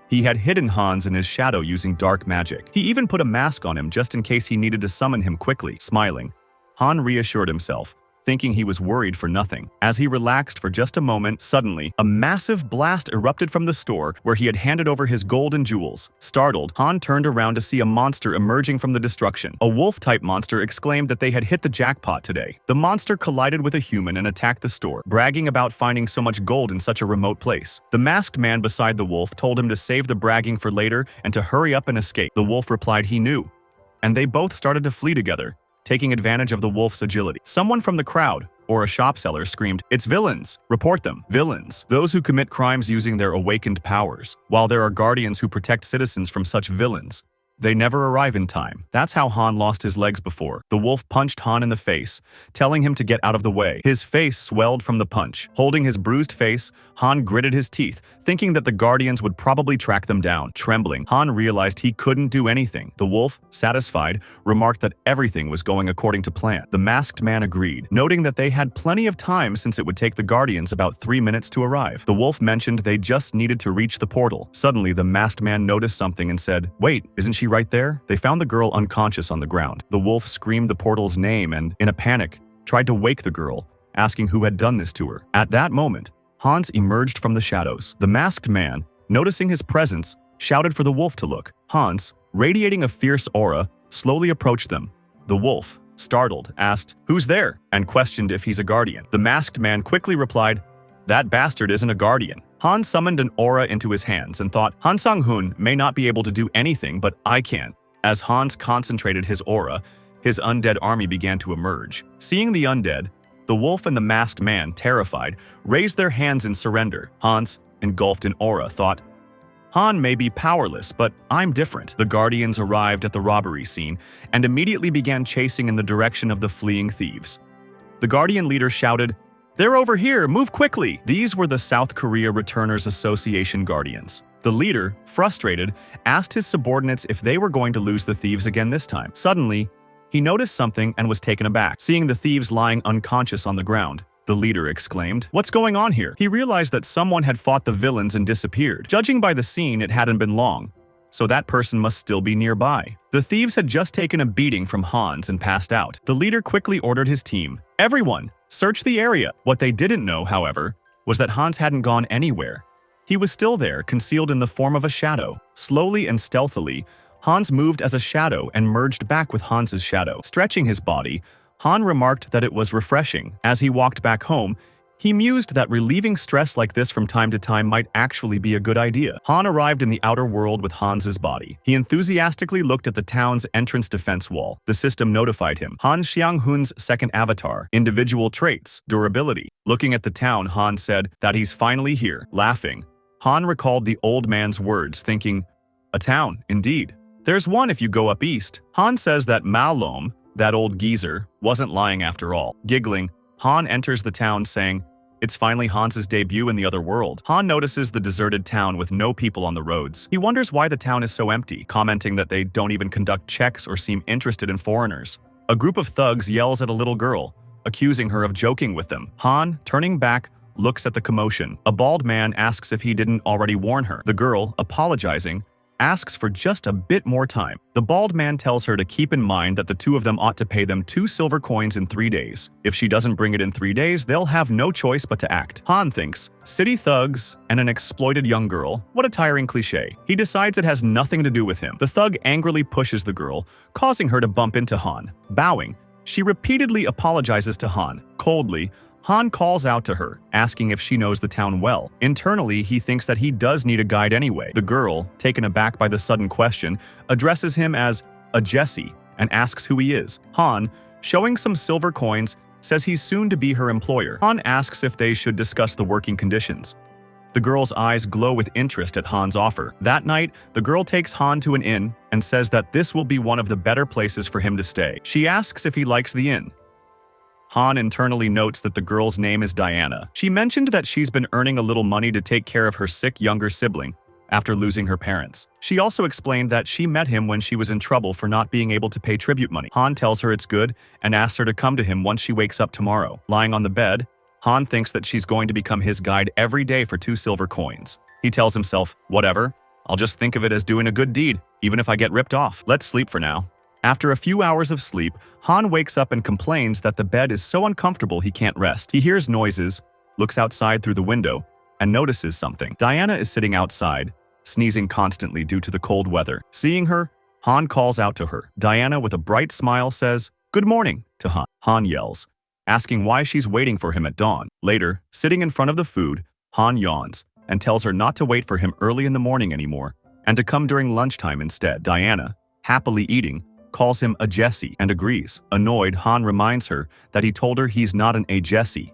he had hidden Hans in his shadow using dark magic. He even put a mask on him just in case he needed to summon him quickly. Smiling, Han reassured himself, thinking he was worried for nothing. As he relaxed for just a moment, suddenly, a massive blast erupted from the store where he had handed over his gold and jewels. Startled, Han turned around to see a monster emerging from the destruction. A wolf-type monster exclaimed that they had hit the jackpot today. The monster collided with a human and attacked the store, bragging about finding so much gold in such a remote place. The masked man beside the wolf told him to save the bragging for later and to hurry up and escape. The wolf replied he knew, and they both started to flee together, taking advantage of the wolf's agility. Someone from the crowd, or a shop seller, screamed, it's villains! Report them! Villains! Those who commit crimes using their awakened powers. While there are guardians who protect citizens from such villains, they never arrive in time. That's how Han lost his legs before. The wolf punched Han in the face, telling him to get out of the way. His face swelled from the punch. Holding his bruised face, Han gritted his teeth, thinking that the guardians would probably track them down. Trembling, Han realized he couldn't do anything. The wolf, satisfied, remarked that everything was going according to plan. The masked man agreed, noting that they had plenty of time since it would take the guardians about 3 minutes to arrive. The wolf mentioned they just needed to reach the portal. Suddenly, the masked man noticed something and said, wait, isn't she right there? They found the girl unconscious on the ground. The wolf screamed the portal's name and, in a panic, tried to wake the girl, asking who had done this to her. At that moment, Hans emerged from the shadows. The masked man, noticing his presence, shouted for the wolf to look. Hans, radiating a fierce aura, slowly approached them. The wolf, startled, asked, "Who's there?" and questioned if he's a guardian. The masked man quickly replied, "That bastard isn't a guardian." Han summoned an aura into his hands and thought, Han Sang-hun may not be able to do anything, but I can. As Hans concentrated his aura, his undead army began to emerge. Seeing the undead, the wolf and the masked man, terrified, raised their hands in surrender. Hans, engulfed in aura, thought, Han may be powerless, but I'm different. The guardians arrived at the robbery scene and immediately began chasing in the direction of the fleeing thieves. The guardian leader shouted, "They're over here, move quickly!" These were the South Korea Returners Association guardians. The leader, frustrated, asked his subordinates if they were going to lose the thieves again this time. Suddenly, he noticed something and was taken aback, seeing the thieves lying unconscious on the ground. The leader exclaimed, "What's going on here?" He realized that someone had fought the villains and disappeared. Judging by the scene, it hadn't been long, so that person must still be nearby. The thieves had just taken a beating from Hans and passed out. The leader quickly ordered his team, "Everyone, search the area." What they didn't know, however, was that Hans hadn't gone anywhere. He was still there, concealed in the form of a shadow. Slowly and stealthily, Hans moved as a shadow and merged back with Hans's shadow. Stretching his body, Han remarked that it was refreshing. As he walked back home, he mused that relieving stress like this from time to time might actually be a good idea. Han arrived in the outer world with Hans's body. He enthusiastically looked at the town's entrance defense wall. The system notified him. Han Xianghun's second avatar, individual traits, durability. Looking at the town, Han said that he's finally here. Laughing, Han recalled the old man's words, thinking, "A town, indeed. There's one if you go up east." Han says that Malom, that old geezer, wasn't lying after all. Giggling, Han enters the town saying, it's finally Hans's debut in the other world. Han notices the deserted town with no people on the roads. He wonders why the town is so empty, commenting that they don't even conduct checks or seem interested in foreigners. A group of thugs yells at a little girl, accusing her of joking with them. Han, turning back, looks at the commotion. A bald man asks if he didn't already warn her. The girl, apologizing, asks for just a bit more time. The bald man tells her to keep in mind that the two of them ought to pay them 2 silver coins in 3 days. If she doesn't bring it in 3 days, they'll have no choice but to act. Han thinks, city thugs and an exploited young girl, what a tiring cliche. He decides it has nothing to do with him. The thug angrily pushes the girl, causing her to bump into Han. Bowing, she repeatedly apologizes to Han. Coldly, Han calls out to her, asking if she knows the town well. Internally, he thinks that he does need a guide anyway. The girl, taken aback by the sudden question, addresses him as a Jesse and asks who he is. Han, showing some silver coins, says he's soon to be her employer. Han asks if they should discuss the working conditions. The girl's eyes glow with interest at Han's offer. That night, the girl takes Han to an inn and says that this will be one of the better places for him to stay. She asks if he likes the inn. Han internally notes that the girl's name is Diana. She mentioned that she's been earning a little money to take care of her sick younger sibling after losing her parents. She also explained that she met him when she was in trouble for not being able to pay tribute money. Han tells her it's good and asks her to come to him once she wakes up tomorrow. Lying on the bed, Han thinks that she's going to become his guide every day for 2 silver coins. He tells himself, whatever, I'll just think of it as doing a good deed, even if I get ripped off. Let's sleep for now. After a few hours of sleep, Han wakes up and complains that the bed is so uncomfortable he can't rest. He hears noises, looks outside through the window, and notices something. Diana is sitting outside, sneezing constantly due to the cold weather. Seeing her, Han calls out to her. Diana, with a bright smile, says, "Good morning," to Han. Han yells, asking why she's waiting for him at dawn. Later, sitting in front of the food, Han yawns and tells her not to wait for him early in the morning anymore and to come during lunchtime instead. Diana, happily eating, calls him a Jesse and agrees. Annoyed, Han reminds her that he told her he's not an a Jesse.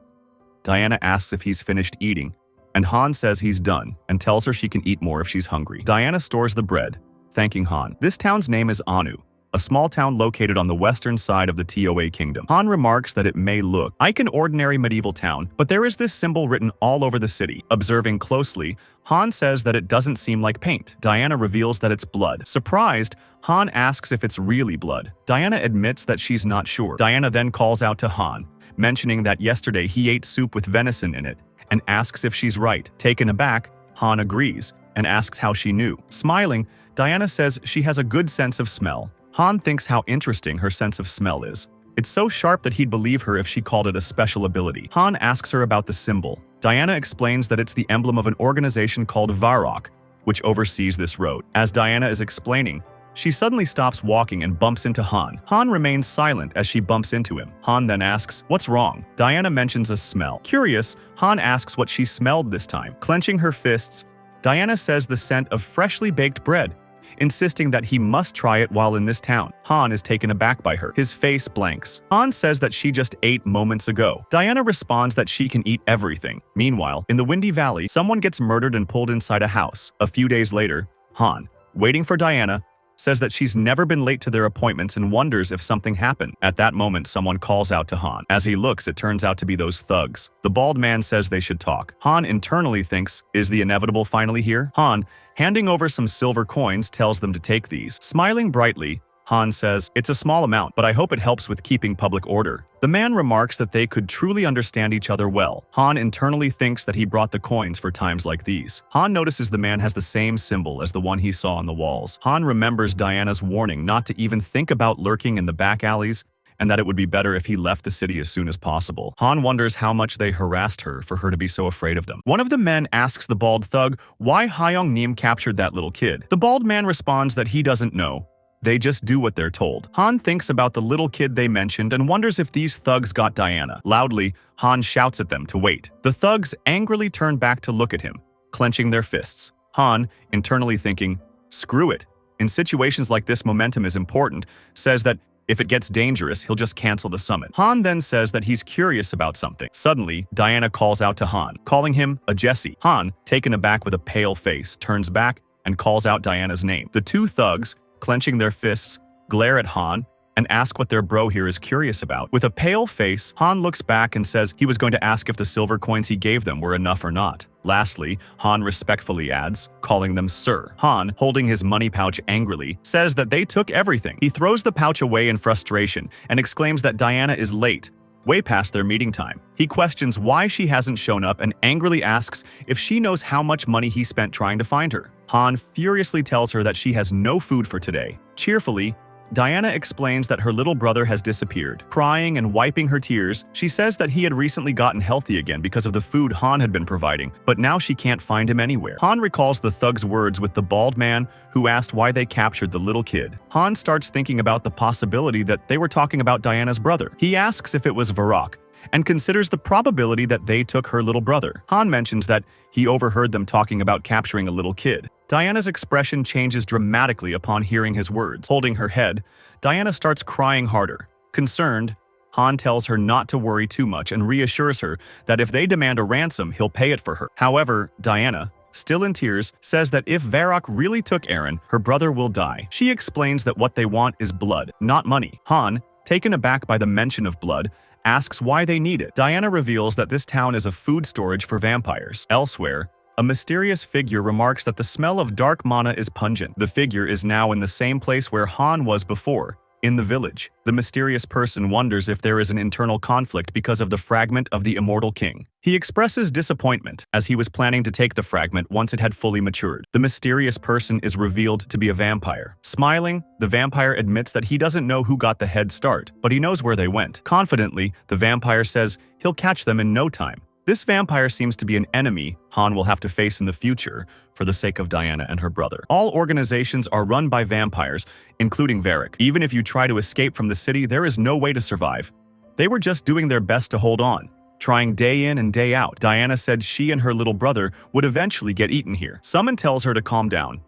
Diana asks if he's finished eating, and Han says he's done and tells her she can eat more if she's hungry. Diana stores the bread, thanking Han. This town's name is Anu, a small town located on the western side of the Toa kingdom. Han remarks that it may look like an ordinary medieval town, but there is this symbol written all over the city. Observing closely, Han says that it doesn't seem like paint. Diana reveals that it's blood. Surprised, Han asks if it's really blood. Diana admits that she's not sure. Diana then calls out to Han, mentioning that yesterday he ate soup with venison in it, and asks if she's right. Taken aback, Han agrees and asks how she knew. Smiling, Diana says she has a good sense of smell. Han thinks how interesting her sense of smell is. It's so sharp that he'd believe her if she called it a special ability. Han asks her about the symbol. Diana explains that it's the emblem of an organization called Varrock, which oversees this road. As Diana is explaining, she suddenly stops walking and bumps into Han. Han remains silent as she bumps into him. Han then asks, "What's wrong?" Diana mentions a smell. Curious, Han asks what she smelled this time. Clenching her fists, Diana says the scent of freshly baked bread, insisting that he must try it while in this town. Han is taken aback by her. His face blanks. Han says that she just ate moments ago. Diana responds that she can eat everything. Meanwhile, in the Windy Valley, someone gets murdered and pulled inside a house. A few days later, Han, waiting for Diana, says that she's never been late to their appointments and wonders if something happened. At that moment, someone calls out to Han. As he looks, it turns out to be those thugs. The bald man says they should talk. Han internally thinks, is the inevitable finally here? Han, handing over some silver coins, tells them to take these. Smiling brightly, Han says, "It's a small amount, but I hope it helps with keeping public order." The man remarks that they could truly understand each other well. Han internally thinks that he brought the coins for times like these. Han notices the man has the same symbol as the one he saw on the walls. Han remembers Diana's warning not to even think about lurking in the back alleys, and that it would be better if he left the city as soon as possible. Han wonders how much they harassed her for her to be so afraid of them. One of the men asks the bald thug why Hyung Nim captured that little kid. The bald man responds that he doesn't know. They just do what they're told. Han thinks about the little kid they mentioned and wonders if these thugs got Diana. Loudly, Han shouts at them to wait. The thugs angrily turn back to look at him, clenching their fists. Han, internally thinking, screw it. In situations like this, momentum is important, says that if it gets dangerous, he'll just cancel the summit. Han then says that he's curious about something. Suddenly, Diana calls out to Han, calling him a Jesse. Han, taken aback with a pale face, turns back and calls out Diana's name. The two thugs, clenching their fists, glare at Han and ask what their bro here is curious about. With a pale face, Han looks back and says he was going to ask if the silver coins he gave them were enough or not. Lastly, Han respectfully adds, calling them sir. Han, holding his money pouch angrily, says that they took everything. He throws the pouch away in frustration and exclaims that Diana is late, way past their meeting time. He questions why she hasn't shown up and angrily asks if she knows how much money he spent trying to find her. Han furiously tells her that she has no food for today. Cheerfully, Diana explains that her little brother has disappeared. Crying and wiping her tears, she says that he had recently gotten healthy again because of the food Han had been providing, but now she can't find him anywhere. Han recalls the thug's words with the bald man who asked why they captured the little kid. Han starts thinking about the possibility that they were talking about Diana's brother. He asks if it was Varrock, and considers the probability that they took her little brother. Han mentions that he overheard them talking about capturing a little kid. Diana's expression changes dramatically upon hearing his words. Holding her head, Diana starts crying harder. Concerned, Han tells her not to worry too much and reassures her that if they demand a ransom, he'll pay it for her. However, Diana, still in tears, says that if Varrock really took Eren, her brother will die. She explains that what they want is blood, not money. Han, taken aback by the mention of blood, asks why they need it. Diana reveals that this town is a food storage for vampires. Elsewhere, a mysterious figure remarks that the smell of dark mana is pungent. The figure is now in the same place where Han was before, in the village. The mysterious person wonders if there is an internal conflict because of the fragment of the immortal king. He expresses disappointment, as he was planning to take the fragment once it had fully matured. The mysterious person is revealed to be a vampire. Smiling, the vampire admits that he doesn't know who got the head start, but he knows where they went. Confidently, the vampire says he'll catch them in no time. This vampire seems to be an enemy Han will have to face in the future for the sake of Diana and her brother. All organizations are run by vampires, including Varrock. Even if you try to escape from the city, there is no way to survive. They were just doing their best to hold on, trying day in and day out. Diana said she and her little brother would eventually get eaten here. Someone tells her to calm down.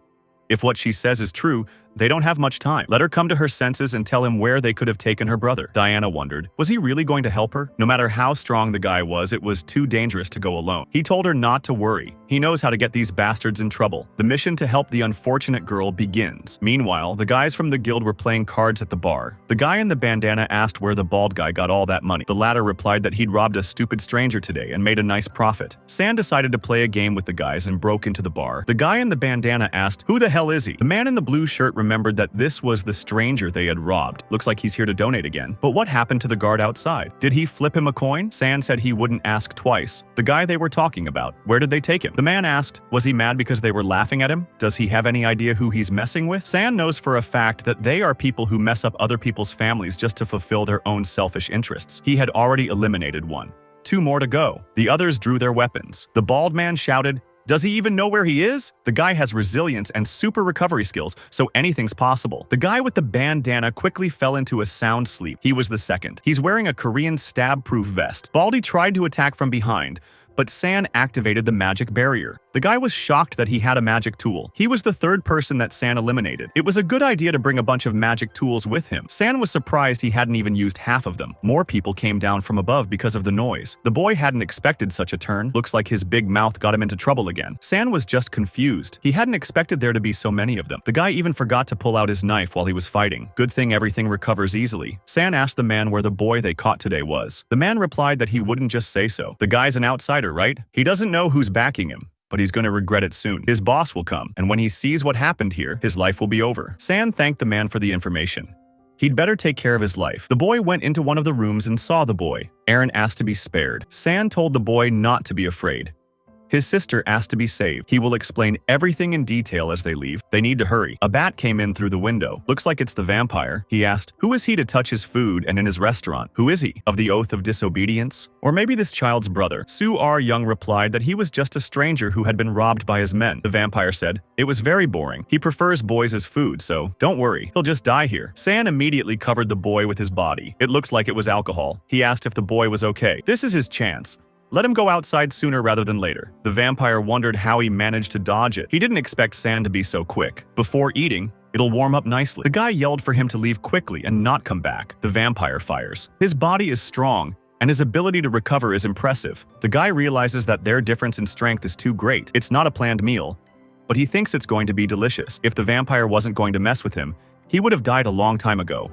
If what she says is true, they don't have much time. Let her come to her senses and tell him where they could have taken her brother. Diana wondered, was he really going to help her? No matter how strong the guy was, it was too dangerous to go alone. He told her not to worry. He knows how to get these bastards in trouble. The mission to help the unfortunate girl begins. Meanwhile, the guys from the guild were playing cards at the bar. The guy in the bandana asked where the bald guy got all that money. The latter replied that he'd robbed a stupid stranger today and made a nice profit. San decided to play a game with the guys and broke into the bar. The guy in the bandana asked, who the hell is he? The man in the blue shirt remembered that this was the stranger they had robbed. Looks like he's here to donate again. But what happened to the guard outside? Did he flip him a coin? San said he wouldn't ask twice. The guy they were talking about, where did they take him? The man asked, was he mad because they were laughing at him? Does he have any idea who he's messing with? San knows for a fact that they are people who mess up other people's families just to fulfill their own selfish interests. He had already eliminated one. 2 more to go. The others drew their weapons. The bald man shouted, does he even know where he is? The guy has resilience and super recovery skills, so anything's possible. The guy with the bandana quickly fell into a sound sleep. He was the second. He's wearing a Korean stab-proof vest. Baldy tried to attack from behind, but San activated the magic barrier. The guy was shocked that he had a magic tool. He was the 3rd person that San eliminated. It was a good idea to bring a bunch of magic tools with him. San was surprised he hadn't even used half of them. More people came down from above because of the noise. The boy hadn't expected such a turn. Looks like his big mouth got him into trouble again. San was just confused. He hadn't expected there to be so many of them. The guy even forgot to pull out his knife while he was fighting. Good thing everything recovers easily. San asked the man where the boy they caught today was. The man replied that he wouldn't just say so. The guy's an outsider, right? He doesn't know who's backing him, but he's going to regret it soon. His boss will come, and when he sees what happened here, his life will be over. San thanked the man for the information. He'd better take care of his life. The boy went into one of the rooms and saw the boy. Aaron asked to be spared. San told the boy not to be afraid. His sister asked to be saved. He will explain everything in detail as they leave. They need to hurry. A bat came in through the window. Looks like it's the vampire. He asked, who is he to touch his food and in his restaurant? Who is he? Of the oath of disobedience? Or maybe this child's brother? Su R. Young replied that he was just a stranger who had been robbed by his men. The vampire said, it was very boring. He prefers boys as food, so don't worry. He'll just die here. San immediately covered the boy with his body. It looked like it was alcohol. He asked if the boy was okay. This is his chance. Let him go outside sooner rather than later. The vampire wondered how he managed to dodge it. He didn't expect San to be so quick. Before eating, it'll warm up nicely. The guy yelled for him to leave quickly and not come back. The vampire fires. His body is strong, and his ability to recover is impressive. The guy realizes that their difference in strength is too great. It's not a planned meal, but he thinks it's going to be delicious. If the vampire wasn't going to mess with him, he would have died a long time ago.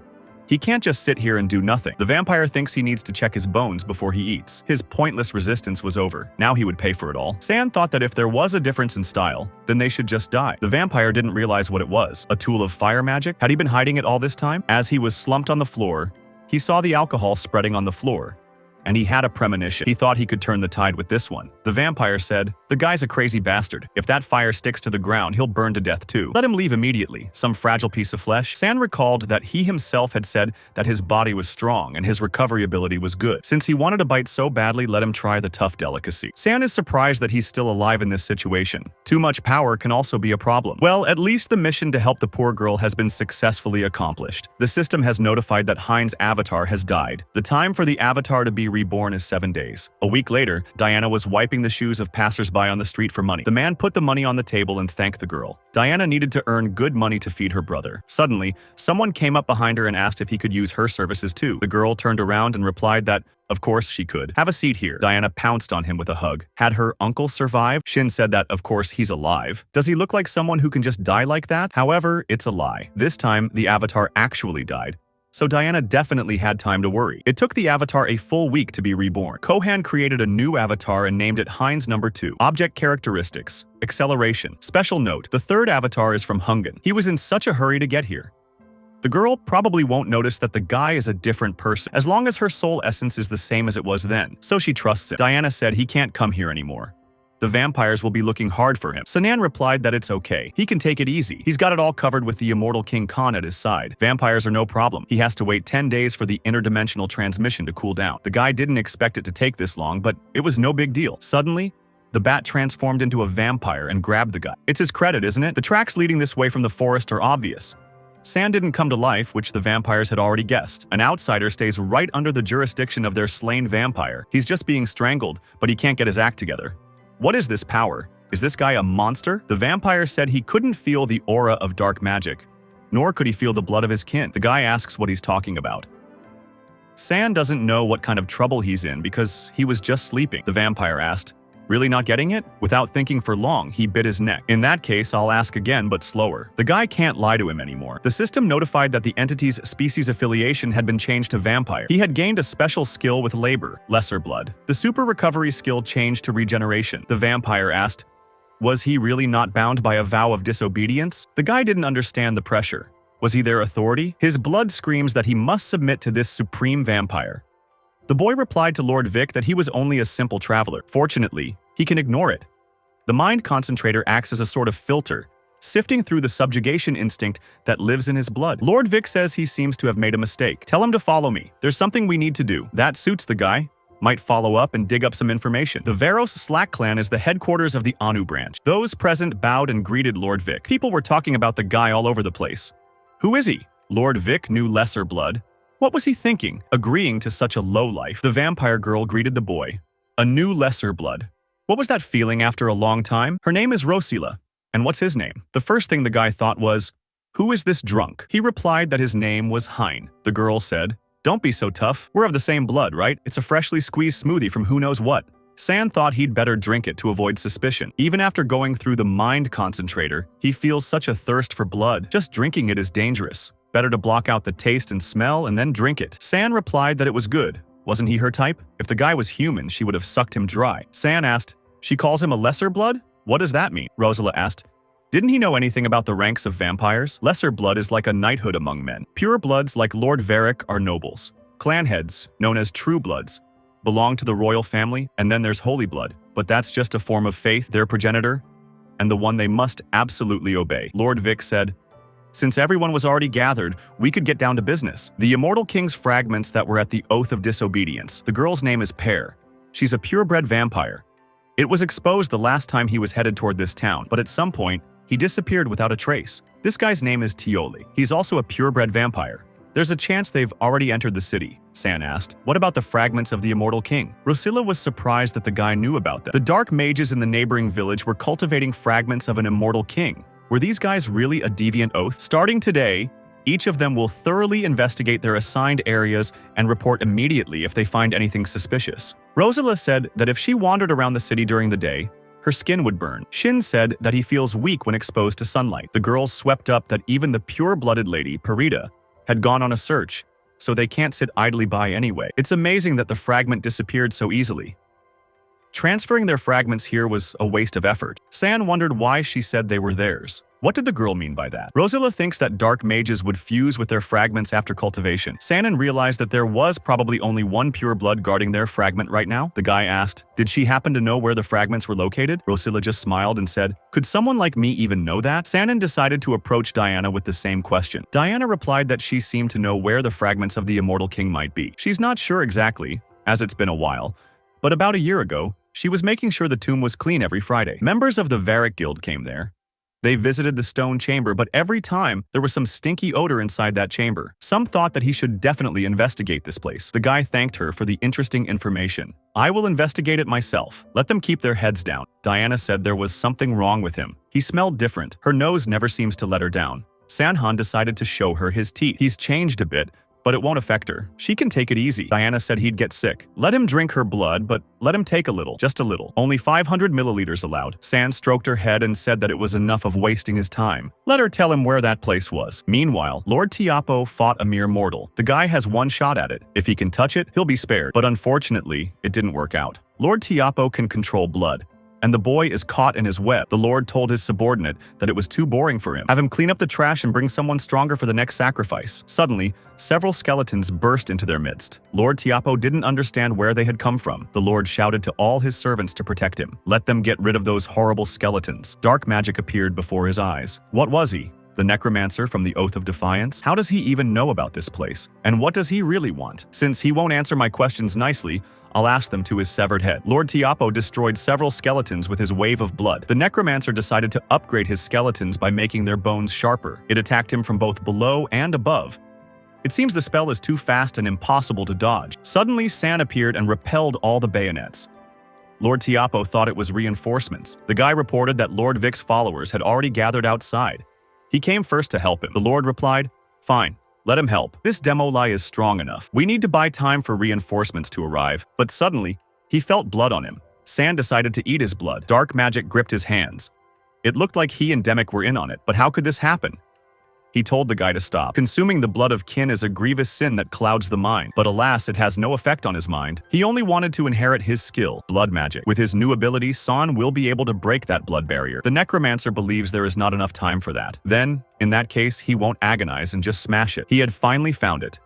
He can't just sit here and do nothing. The vampire thinks he needs to check his bones before he eats. His pointless resistance was over. Now he would pay for it all. San thought that if there was a difference in style, then they should just die. The vampire didn't realize what it was. A tool of fire magic? Had he been hiding it all this time? As he was slumped on the floor, he saw the alcohol spreading on the floor. And he had a premonition. He thought he could turn the tide with this one. The vampire said, the guy's a crazy bastard. If that fire sticks to the ground, he'll burn to death too. Let him leave immediately. Some fragile piece of flesh. San recalled that he himself had said that his body was strong and his recovery ability was good. Since he wanted to bite so badly, let him try the tough delicacy. San is surprised that he's still alive in this situation. Too much power can also be a problem. Well, at least the mission to help the poor girl has been successfully accomplished. The system has notified that Hein's avatar has died. The time for the avatar to be reborn is 7 days. A week later, Diana was wiping the shoes of passersby on the street for money. The man put the money on the table and thanked the girl. Diana needed to earn good money to feed her brother. Suddenly, someone came up behind her and asked if he could use her services too. The girl turned around and replied that, of course she could. Have a seat here. Diana pounced on him with a hug. Had her uncle survived? Shin said that, of course, he's alive. Does he look like someone who can just die like that? However, it's a lie. This time, the avatar actually died. So Diana definitely had time to worry. It took the avatar a full week to be reborn. Kohan created a new avatar and named it Heinz number 2. Object characteristics. Acceleration. Special note, the 3rd avatar is from Hungan. He was in such a hurry to get here. The girl probably won't notice that the guy is a different person, as long as her soul essence is the same as it was then. So she trusts him. Diana said he can't come here anymore. The vampires will be looking hard for him. Sanan replied that it's okay. He can take it easy. He's got it all covered with the immortal King Khan at his side. Vampires are no problem. He has to wait 10 days for the interdimensional transmission to cool down. The guy didn't expect it to take this long, but it was no big deal. Suddenly, the bat transformed into a vampire and grabbed the guy. It's his credit, isn't it? The tracks leading this way from the forest are obvious. San didn't come to life, which the vampires had already guessed. An outsider stays right under the jurisdiction of their slain vampire. He's just being strangled, but he can't get his act together. What is this power? Is this guy a monster? The vampire said he couldn't feel the aura of dark magic, nor could he feel the blood of his kin. The guy asks what he's talking about. San doesn't know what kind of trouble he's in because he was just sleeping. The vampire asked, really not getting it? Without thinking for long, he bit his neck. In that case, I'll ask again, but slower. The guy can't lie to him anymore. The system notified that the entity's species affiliation had been changed to vampire. He had gained a special skill with labor, lesser blood. The super recovery skill changed to regeneration. The vampire asked, Was he really not bound by a vow of disobedience? The guy didn't understand the pressure. Was he their authority? His blood screams that he must submit to this supreme vampire. The boy replied to Lord Vic that he was only a simple traveler. Fortunately, he can ignore it. The mind concentrator acts as a sort of filter, sifting through the subjugation instinct that lives in his blood. Lord Vic says he seems to have made a mistake. Tell him to follow me. There's something we need to do. That suits the guy. Might follow up and dig up some information. The Varos Slack clan is the headquarters of the Anu branch. Those present bowed and greeted Lord Vic. People were talking about the guy all over the place. Who is he? Lord Vic knew lesser blood. What was he thinking, agreeing to such a lowlife? The vampire girl greeted the boy. A new lesser blood. What was that feeling after a long time? Her name is Rosila. And what's his name? The first thing the guy thought was, who is this drunk? He replied that his name was Hein. The girl said, don't be so tough. We're of the same blood, right? It's a freshly squeezed smoothie from who knows what. San thought he'd better drink it to avoid suspicion. Even after going through the mind concentrator, he feels such a thirst for blood. Just drinking it is dangerous. Better to block out the taste and smell and then drink it. San replied that it was good. Wasn't he her type? If the guy was human, she would have sucked him dry. San asked, she calls him a lesser blood? What does that mean? Rosila asked, didn't he know anything about the ranks of vampires? Lesser blood is like a knighthood among men. Pure bloods like Lord Varric are nobles. Clan heads, known as true bloods, belong to the royal family, and then there's holy blood. But that's just a form of faith, their progenitor, and the one they must absolutely obey. Lord Vic said, since everyone was already gathered, we could get down to business. The immortal king's fragments that were at the oath of disobedience. The girl's name is Pear. She's a purebred vampire. It was exposed the last time he was headed toward this town, but at some point, he disappeared without a trace. This guy's name is Tioli. He's also a purebred vampire. There's a chance they've already entered the city. San asked, what about the fragments of the immortal king? Rosila was surprised that the guy knew about them. The dark mages in the neighboring village were cultivating fragments of an immortal king. Were these guys really a deviant oath? Starting today, each of them will thoroughly investigate their assigned areas and report immediately if they find anything suspicious. Rosila said that if she wandered around the city during the day, her skin would burn. Shin said that he feels weak when exposed to sunlight. The girls swept up that even the pure-blooded lady, Parita, had gone on a search, so they can't sit idly by anyway. It's amazing that the fragment disappeared so easily. Transferring their fragments here was a waste of effort. San wondered why she said they were theirs. What did the girl mean by that? Rosila thinks that dark mages would fuse with their fragments after cultivation. Sanan realized that there was probably only one pure blood guarding their fragment right now. The guy asked, did she happen to know where the fragments were located? Rosila just smiled and said, could someone like me even know that? Sanan decided to approach Diana with the same question. Diana replied that she seemed to know where the fragments of the immortal king might be. She's not sure exactly, as it's been a while, but about a year ago, she was making sure the tomb was clean every Friday. Members of the Varric Guild came there. They visited the stone chamber, but every time, there was some stinky odor inside that chamber. Some thought that he should definitely investigate this place. The guy thanked her for the interesting information. I will investigate it myself. Let them keep their heads down. Diana said there was something wrong with him. He smelled different. Her nose never seems to let her down. Sanhan decided to show her his teeth. He's changed a bit, but it won't affect her. She can take it easy. Diana said he'd get sick. Let him drink her blood, but let him take a little, just a little. Only 500 milliliters allowed. San stroked her head and said that it was enough of wasting his time. Let her tell him where that place was. Meanwhile, Lord Tiapo fought a mere mortal. The guy has one shot at it. If he can touch it, he'll be spared. But unfortunately, it didn't work out. Lord Tiapo can control blood, and the boy is caught in his web. The Lord told his subordinate that it was too boring for him. Have him clean up the trash and bring someone stronger for the next sacrifice. Suddenly, several skeletons burst into their midst. Lord Tiapo didn't understand where they had come from. The Lord shouted to all his servants to protect him. Let them get rid of those horrible skeletons. Dark magic appeared before his eyes. What was he? The necromancer from the Oath of Defiance? How does he even know about this place? And what does he really want? Since he won't answer my questions nicely, I'll ask them to his severed head. Lord Tiapo destroyed several skeletons with his wave of blood. The necromancer decided to upgrade his skeletons by making their bones sharper. It attacked him from both below and above. It seems the spell is too fast and impossible to dodge. Suddenly, San appeared and repelled all the bayonets. Lord Tiapo thought it was reinforcements. The guy reported that Lord Vic's followers had already gathered outside. He came first to help him. The Lord replied, fine. Let him help. This Demolai is strong enough. We need to buy time for reinforcements to arrive. But suddenly, he felt blood on him. San decided to eat his blood. Dark magic gripped his hands. It looked like he and Demic were in on it, but how could this happen? He told the guy to stop. Consuming the blood of kin is a grievous sin that clouds the mind, but alas, it has no effect on his mind. He only wanted to inherit his skill, blood magic. With his new ability, San will be able to break that blood barrier. The necromancer believes there is not enough time for that. Then, in that case, he won't agonize and just smash it. He had finally found it.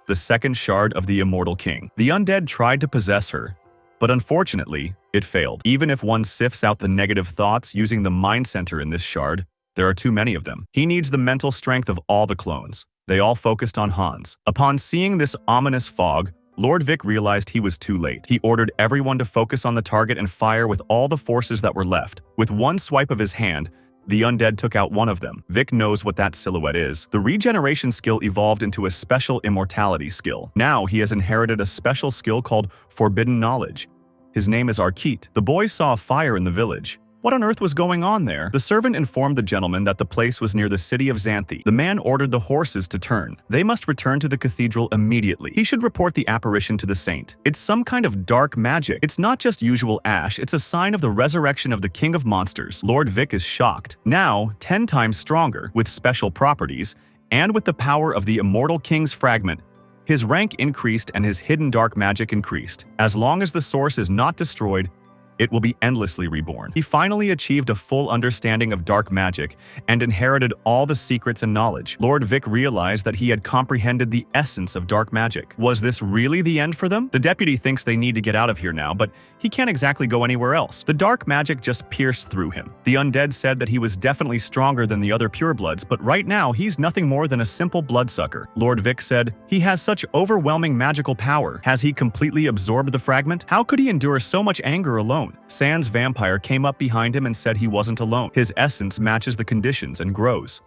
The second shard of the immortal king. The undead tried to possess her, but unfortunately, it failed. Even if one sifts out the negative thoughts using the mind center in this shard, there are too many of them. He needs the mental strength of all the clones. They all focused on Hans. Upon seeing this ominous fog, Lord Vic realized he was too late. He ordered everyone to focus on the target and fire with all the forces that were left. With one swipe of his hand, the undead took out one of them. Vic knows what that silhouette is. The regeneration skill evolved into a special immortality skill. Now he has inherited a special skill called Forbidden Knowledge. His name is Arkit. The boys saw a fire in the village. What on earth was going on there? The servant informed the gentleman that the place was near the city of Xanthi. The man ordered the horses to turn. They must return to the cathedral immediately. He should report the apparition to the saint. It's some kind of dark magic. It's not just usual ash, it's a sign of the resurrection of the king of monsters. Lord Vic is shocked. Now, 10 times stronger, with special properties, and with the power of the immortal king's fragment, his rank increased and his hidden dark magic increased. As long as the source is not destroyed, it will be endlessly reborn. He finally achieved a full understanding of dark magic and inherited all the secrets and knowledge. Lord Vic realized that he had comprehended the essence of dark magic. Was this really the end for them? The deputy thinks they need to get out of here now, but he can't exactly go anywhere else. The dark magic just pierced through him. The undead said that he was definitely stronger than the other purebloods, but right now he's nothing more than a simple bloodsucker. Lord Vic said, "He has such overwhelming magical power. Has he completely absorbed the fragment? How could he endure so much anger alone?" Sans vampire came up behind him and said he wasn't alone. His essence matches the conditions and grows.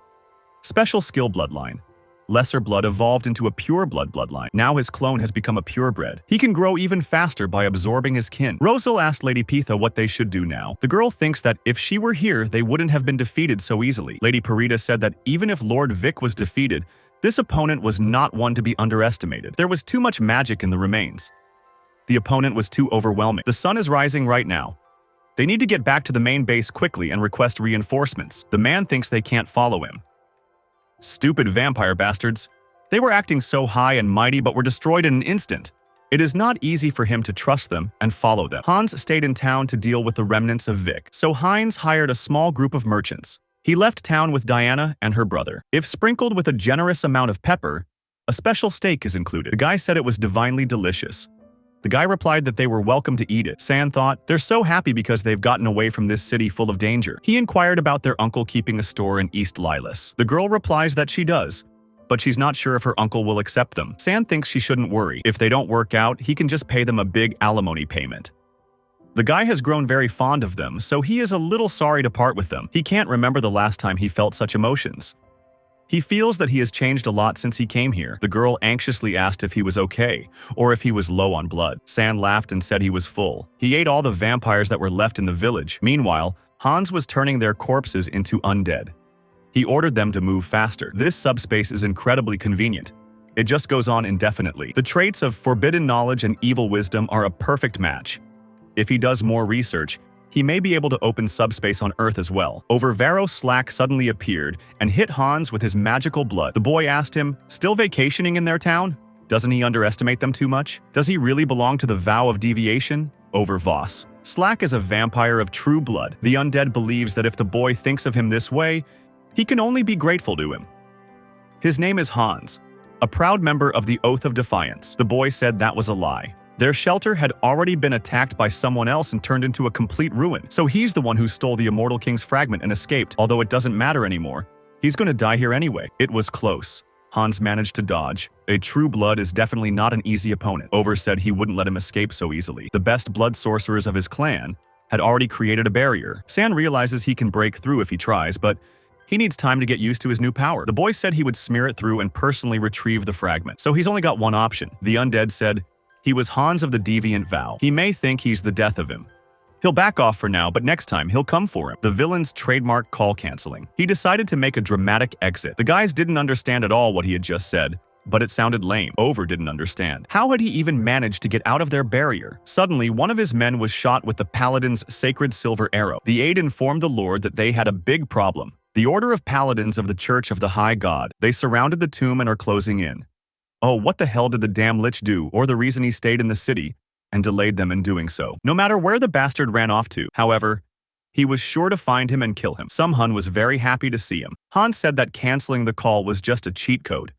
Special skill bloodline. Lesser blood evolved into a pure blood bloodline. Now his clone has become a purebred. He can grow even faster by absorbing his kin. Rosal asked Lady Pitha what they should do now. The girl thinks that if she were here, they wouldn't have been defeated so easily. Lady Parita said that even if Lord Vic was defeated, this opponent was not one to be underestimated. There was too much magic in the remains. The opponent was too overwhelming. The sun is rising right now. They need to get back to the main base quickly and request reinforcements. The man thinks they can't follow him. Stupid vampire bastards. They were acting so high and mighty but were destroyed in an instant. It is not easy for him to trust them and follow them. Hans stayed in town to deal with the remnants of Vic, so Heinz hired a small group of merchants. He left town with Diana and her brother. If sprinkled with a generous amount of pepper, a special steak is included. The guy said it was divinely delicious. The guy replied that they were welcome to eat it. San thought, they're so happy because they've gotten away from this city full of danger. He inquired about their uncle keeping a store in East Lilas. The girl replies that she does, but she's not sure if her uncle will accept them. San thinks she shouldn't worry. If they don't work out, he can just pay them a big alimony payment. The guy has grown very fond of them, so he is a little sorry to part with them. He can't remember the last time he felt such emotions. He feels that he has changed a lot since he came here. The girl anxiously asked if he was okay, or if he was low on blood. San laughed and said he was full. He ate all the vampires that were left in the village. Meanwhile, Hans was turning their corpses into undead. He ordered them to move faster. This subspace is incredibly convenient. It just goes on indefinitely. The traits of forbidden knowledge and evil wisdom are a perfect match. If he does more research, he may be able to open subspace on Earth as well. Overvaro Slack suddenly appeared and hit Hans with his magical blood. The boy asked him, "Still vacationing in their town? Doesn't he underestimate them too much? Does he really belong to the vow of deviation?" Over Voss. Slack is a vampire of true blood. The undead believes that if the boy thinks of him this way, he can only be grateful to him. His name is Hans, a proud member of the Oath of Defiance. The boy said that was a lie. Their shelter had already been attacked by someone else and turned into a complete ruin. So he's the one who stole the Immortal King's fragment and escaped. Although it doesn't matter anymore. He's going to die here anyway. It was close. Hans managed to dodge. A true blood is definitely not an easy opponent. Over said he wouldn't let him escape so easily. The best blood sorcerers of his clan had already created a barrier. San realizes he can break through if he tries, but he needs time to get used to his new power. The boy said he would smear it through and personally retrieve the fragment. So he's only got one option. The undead said, he was Hans of the Deviant Vow. He may think he's the death of him. He'll back off for now, but next time he'll come for him. The villain's trademark call canceling. He decided to make a dramatic exit. The guys didn't understand at all what he had just said, but it sounded lame. Over didn't understand. How had he even managed to get out of their barrier? Suddenly, one of his men was shot with the paladin's sacred silver arrow. The aide informed the lord that they had a big problem. The Order of Paladins of the Church of the High God. They surrounded the tomb and are closing in. Oh, what the hell did the damn lich do, or the reason he stayed in the city and delayed them in doing so? No matter where the bastard ran off to, however, he was sure to find him and kill him. Sun Han was very happy to see him. Han said that canceling the call was just a cheat code.